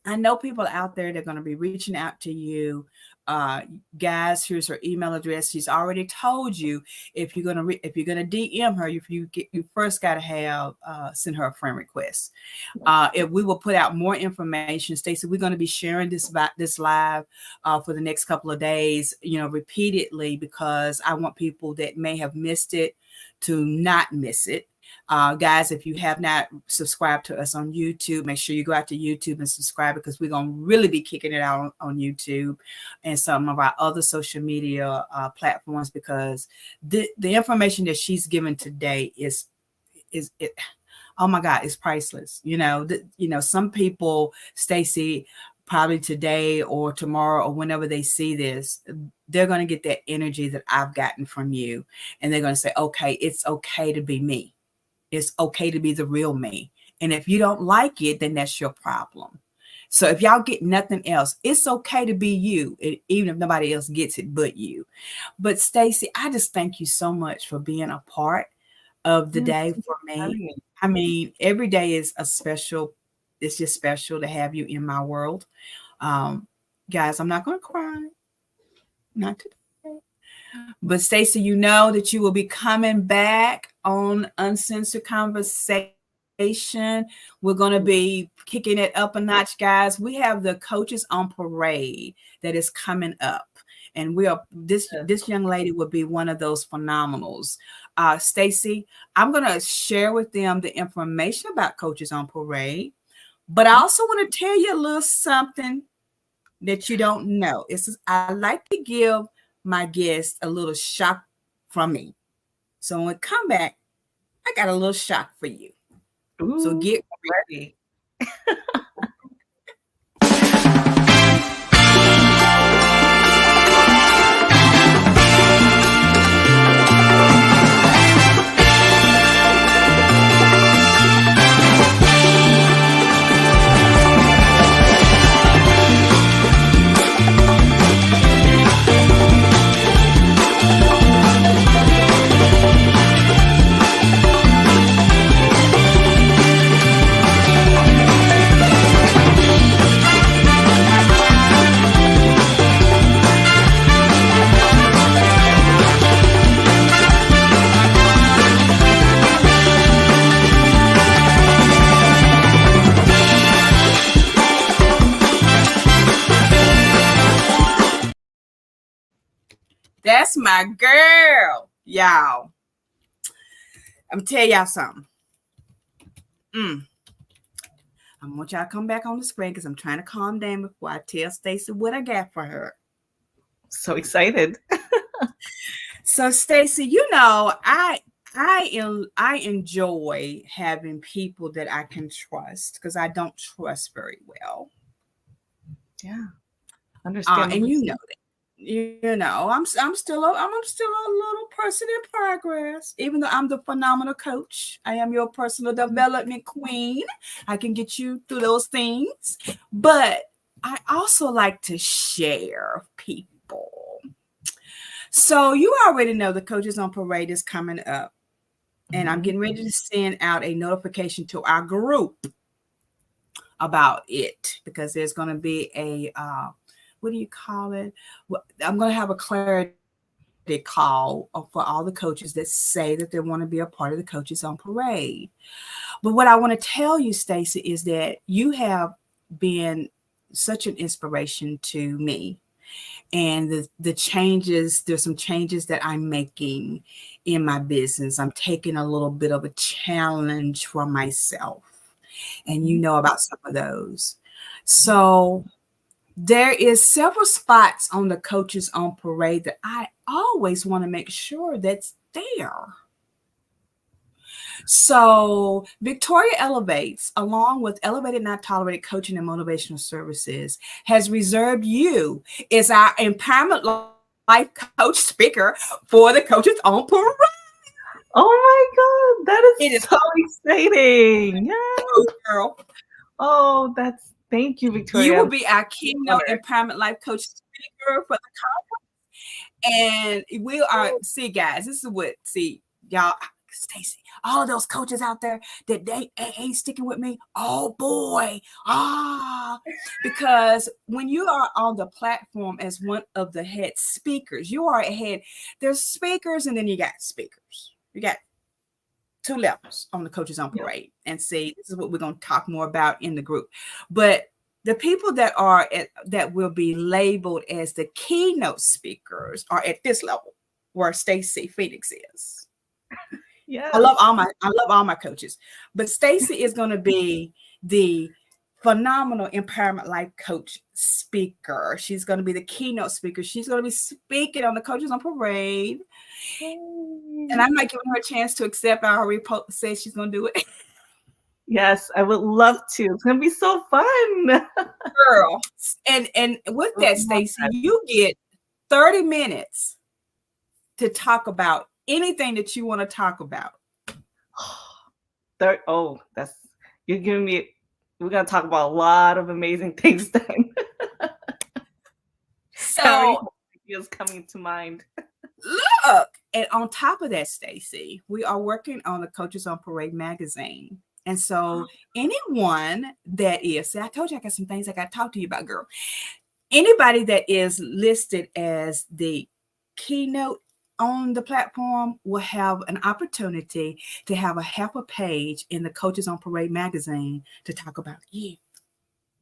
I know people out there that are going to be reaching out to you. Guys, here's her email address. She's already told you if you're gonna DM her, you first got to have send her a friend request. If we will put out more information, Stacey, we're going to be sharing this live for the next couple of days, repeatedly, because I want people that may have missed it to not miss it. Guys, if you have not subscribed to us on YouTube, make sure you go out to YouTube and subscribe, because we're going to really be kicking it out on YouTube and some of our other social media platforms, because the information that she's given today is it, oh my God, it's priceless. Some people, Stacy, probably today or tomorrow or whenever they see this, they're going to get that energy that I've gotten from you. And they're going to say, okay, it's okay to be me. It's okay to be the real me. And if you don't like it, then that's your problem. So if y'all get nothing else, it's okay to be you, even if nobody else gets it but you. But Stacy, I just thank you so much for being a part of the Yeah, day thank you for for having me. me. I mean, every day is it's just special to have you in my world. Um, Guys, I'm not going to cry. Not today. But Stacy, you know that you will be coming back on Uncensored Conversation. We're going to be kicking it up a notch, guys. We have the Coaches on Parade that is coming up. And this young lady will be one of those phenomenals. Stacy, I'm going to share with them the information about Coaches on Parade, but I also want to tell you a little something that you don't know. I like to give my guests a little shock from me. So when we come back, I got a little shock for you. So Ooh, get ready. that's my girl, y'all. I'm tell y'all something. Mm. I want y'all to come back on the screen because I'm trying to calm down before I tell Stacy what I got for her. So excited. So Stacy, I enjoy having people that I can trust because I don't trust very well. Yeah. Understandable. And you know that. I'm still a little person in progress. Even though I'm the phenomenal coach, I am your personal development queen. I can get you through those things, but I also like to share people. So you already know the Coaches on Parade is coming up, and I'm getting ready to send out a notification to our group about it because there's going to be a what do you call it? Well, I'm going to have a clarity call for all the coaches that say that they want to be a part of the Coaches on Parade. But what I want to tell you, Stacy, is that you have been such an inspiration to me. And the changes, there's some changes that I'm making in my business. I'm taking a little bit of a challenge for myself. And you know about some of those. So there is several spots on the Coaches on Parade that I always want to make sure that's there. So Victoria Elevates, along with Elevated Not Tolerated Coaching and Motivational Services, has reserved you as our empowerment life coach speaker for the Coaches on Parade. Oh my God, that It is is so exciting. Yeah. so girl. Oh, thank you, You Victoria. will I'm be our keynote honored. empowerment life coach speaker for the, and we are, see guys, this is what, see y'all, Stacy, all of those coaches out there that they ain't sticking with me. Oh boy. Because when you are on the platform as one of the head speakers, you are ahead. There's speakers and then you got speakers. You got two levels on the Coaches on Yeah. Parade. And see, this is what we're going to talk more about in the group. But the people that are that will be labeled as the keynote speakers are at this level where Stacy Phoenix is. Yes. I love all my coaches, but Stacy is going to be the phenomenal empowerment life coach speaker. She's going to be the keynote speaker. She's going to be speaking on the Coaches on Parade, and I might give her a chance to accept. I already said she's going to do it. Yes, I would love to. It's gonna be so fun. Girl, and with I that, love Stacy, that. you get 30 minutes to talk about anything that you want to talk about. Oh, that's you're giving me. We're gonna talk about a lot of amazing things then. How many So ideas coming to mind? look, and on top of that, Stacy, we are working on the Coaches on Parade magazine. And so anyone that is, see, I told you I got some things I got to talk to you about, girl. Anybody that is listed as the keynote on the platform will have an opportunity to have a half a page in the Coaches on Parade magazine to talk about you.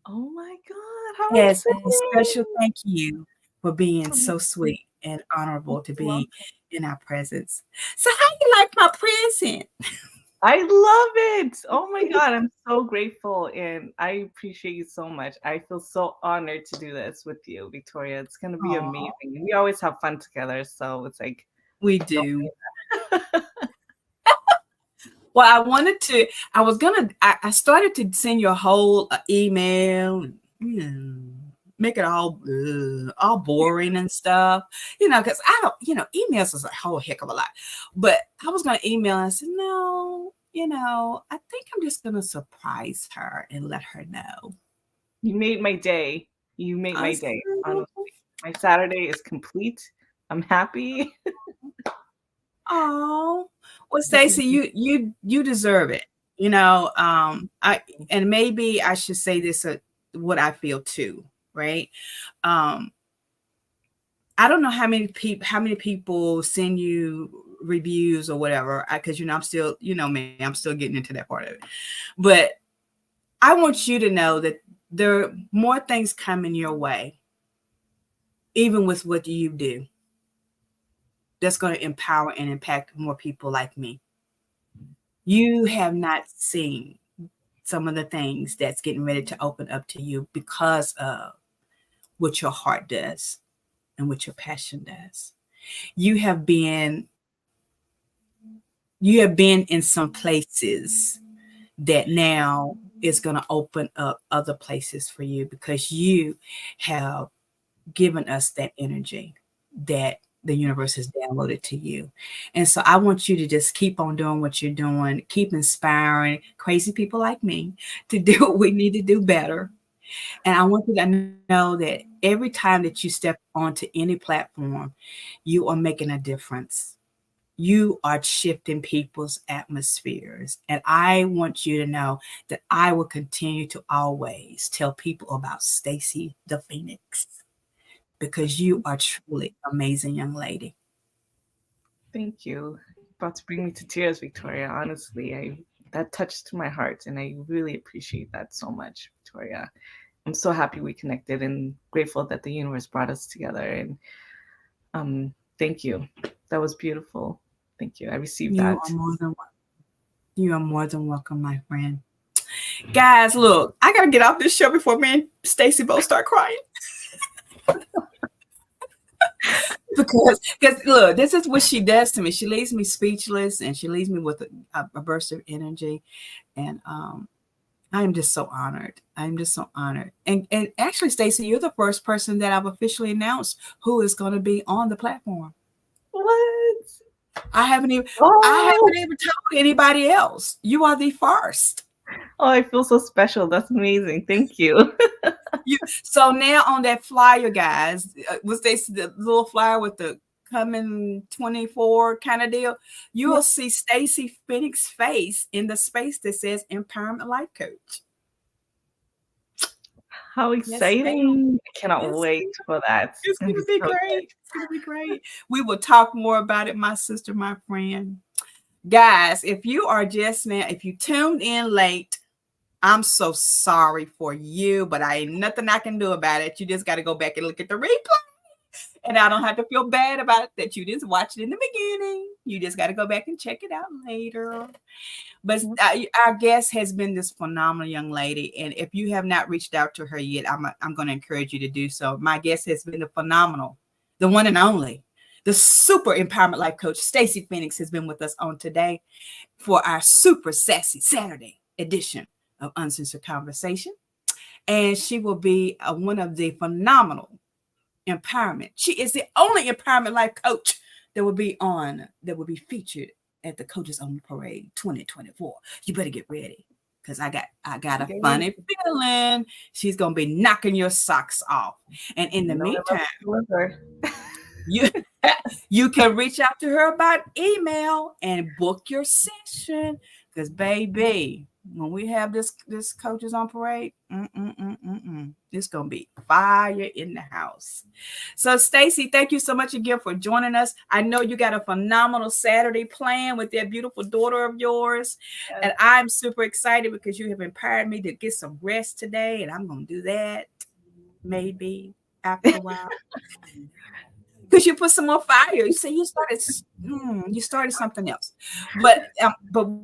Oh my God, how As a special exciting! thank you for being Oh, so sweet and honorable to love be in our presence. So how you like my present? I love it. Oh my God, I'm so grateful and I appreciate you so much. I feel so honored to do this with you, Victoria. It's going to be Oh, amazing. We always have fun together. So it's like, we no. do. Well, I was gonna, I started to send you a whole email, make it all boring and stuff, because I don't, emails is a whole heck of a lot. But I was gonna email and I said, no, I think I'm just gonna surprise her and let her know. You made my day. You made I my said, day, honestly. My Saturday is complete. I'm happy. oh, well, Stacy, you deserve it. I and maybe I should say this what I feel too, right? Um, I don't know how many people send you reviews or whatever, because I'm still, me, I'm still getting into that part of it. But I want you to know that there are more things coming your way, even with what you do, that's going to empower and impact more people like me. You have not seen some of the things that's getting ready to open up to you because of what your heart does and what your passion does. You have been you have been in some places that now is going to open up other places for you because you have given us that energy that the universe has downloaded to you. And so I want you to just keep on doing what you're doing, keep inspiring crazy people like me to do what we need to do better. And I want you to know that every time that you step onto any platform, you are making a difference. You are shifting people's atmospheres. And I want you to know that I will continue to always tell people about Stacy the Phoenix because you are truly amazing young lady. Thank you. About to bring me to tears, Victoria. Honestly, I that touched my heart, and I really appreciate that so much, Victoria. I'm so happy we connected, and grateful that the universe brought us together. And um, thank you. That was beautiful. Thank you. I received You that. are more than you are more than welcome, my friend. Guys, look, I gotta get off this show before me and Stacy both start crying. Because look, this is what she does to me. She leaves me speechless and she leaves me with a burst of energy. And I am just so honored. I'm just so honored. And actually, Stacy, you're the first person that I've officially announced who is going to be on the platform. What? I haven't even I Oh, haven't even told anybody else. You are the first. oh, I feel so special. That's amazing. Thank you. So now on that flyer, guys, was this the little flyer with the coming 24 kind of deal? You Yeah. will see Stacy Phoenix's face in the space that says Empowerment Life Coach. How Yes, ma'am. exciting. I cannot Yes, wait ma'am. for that. It's It's going to gonna be be so good. great. It's gonna be great. We will talk more about it, my sister, my friend. Guys, if you are just now, if you tuned in late, I'm so sorry for you, but I ain't nothing I can do about it. You just got to go back and look at the replay. And I don't have to feel bad about it that you just watched it in the beginning. You just got to go back and check it out later. But Mhm. our guest has been this phenomenal young lady. And if you have not reached out to her yet, I'm going to encourage you to do so. My guest has been the phenomenal, the one and only, the super empowerment life coach, Stacy Phoenix, has been with us on today for our super sassy Saturday edition of Uncensored Conversation. And she will be one of the phenomenal empowerment. She is the only empowerment life coach that will be featured at the Coaches on Parade 2024. You better get ready because I got a Get ready. funny feeling she's gonna be knocking your socks off. And in the No one meantime, else to deliver. you you can reach out to her about email and book your session. Because baby, when we have this coaches on parade, it's gonna be fire in the house. So Stacy, thank you so much again for joining us. I know you got a phenomenal Saturday plan with that beautiful daughter of yours, Yes. and I'm super excited because you have empowered me to get some rest today, and I'm gonna do that maybe after a while. because you put some more fire. You say you started something else, but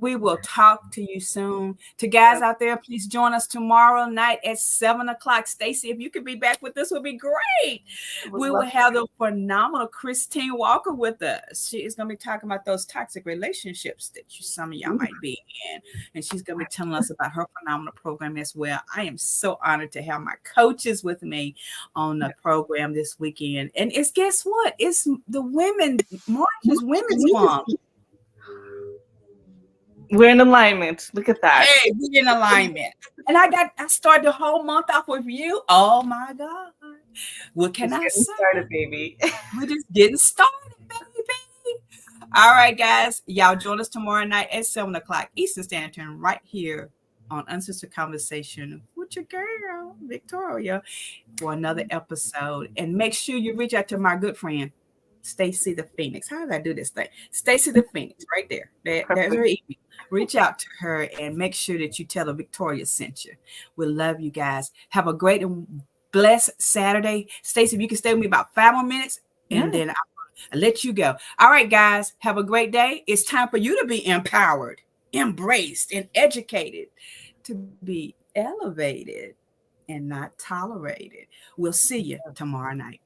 we will talk to you soon. To guys out there, please join us tomorrow night at 7 o'clock. Stacy, if you could be back with us, would be great. We will have the phenomenal Christine Walker with us. She is going to be talking about those toxic relationships that some of y'all might be in, and she's going to be telling us about her phenomenal program as well. I am so honored to have my coaches with me on the program this weekend. And it's, guess what? It's the March is Women's Month. We're in alignment. Look at that. Hey, we're in alignment. And I started the whole month off with you. Oh my God. What can I say? Started, baby. We're just getting started, baby. All right, guys. Y'all join us tomorrow night at 7 o'clock Eastern Standard Time right here on Uncensored Conversation with your girl, Victoria, for another episode. And make sure you reach out to my good friend, Stacy the Phoenix. How did I do this thing? Stacy the Phoenix, right there. There's her email. Reach out to her and make sure that you tell her Victoria sent you. We love you guys. Have a great and blessed Saturday. Stacy, if you can stay with me about 5 more minutes, and then I'll let you go. All right, guys. Have a great day. It's time for you to be empowered, embraced, and educated, to be elevated and not tolerated. We'll see you tomorrow night.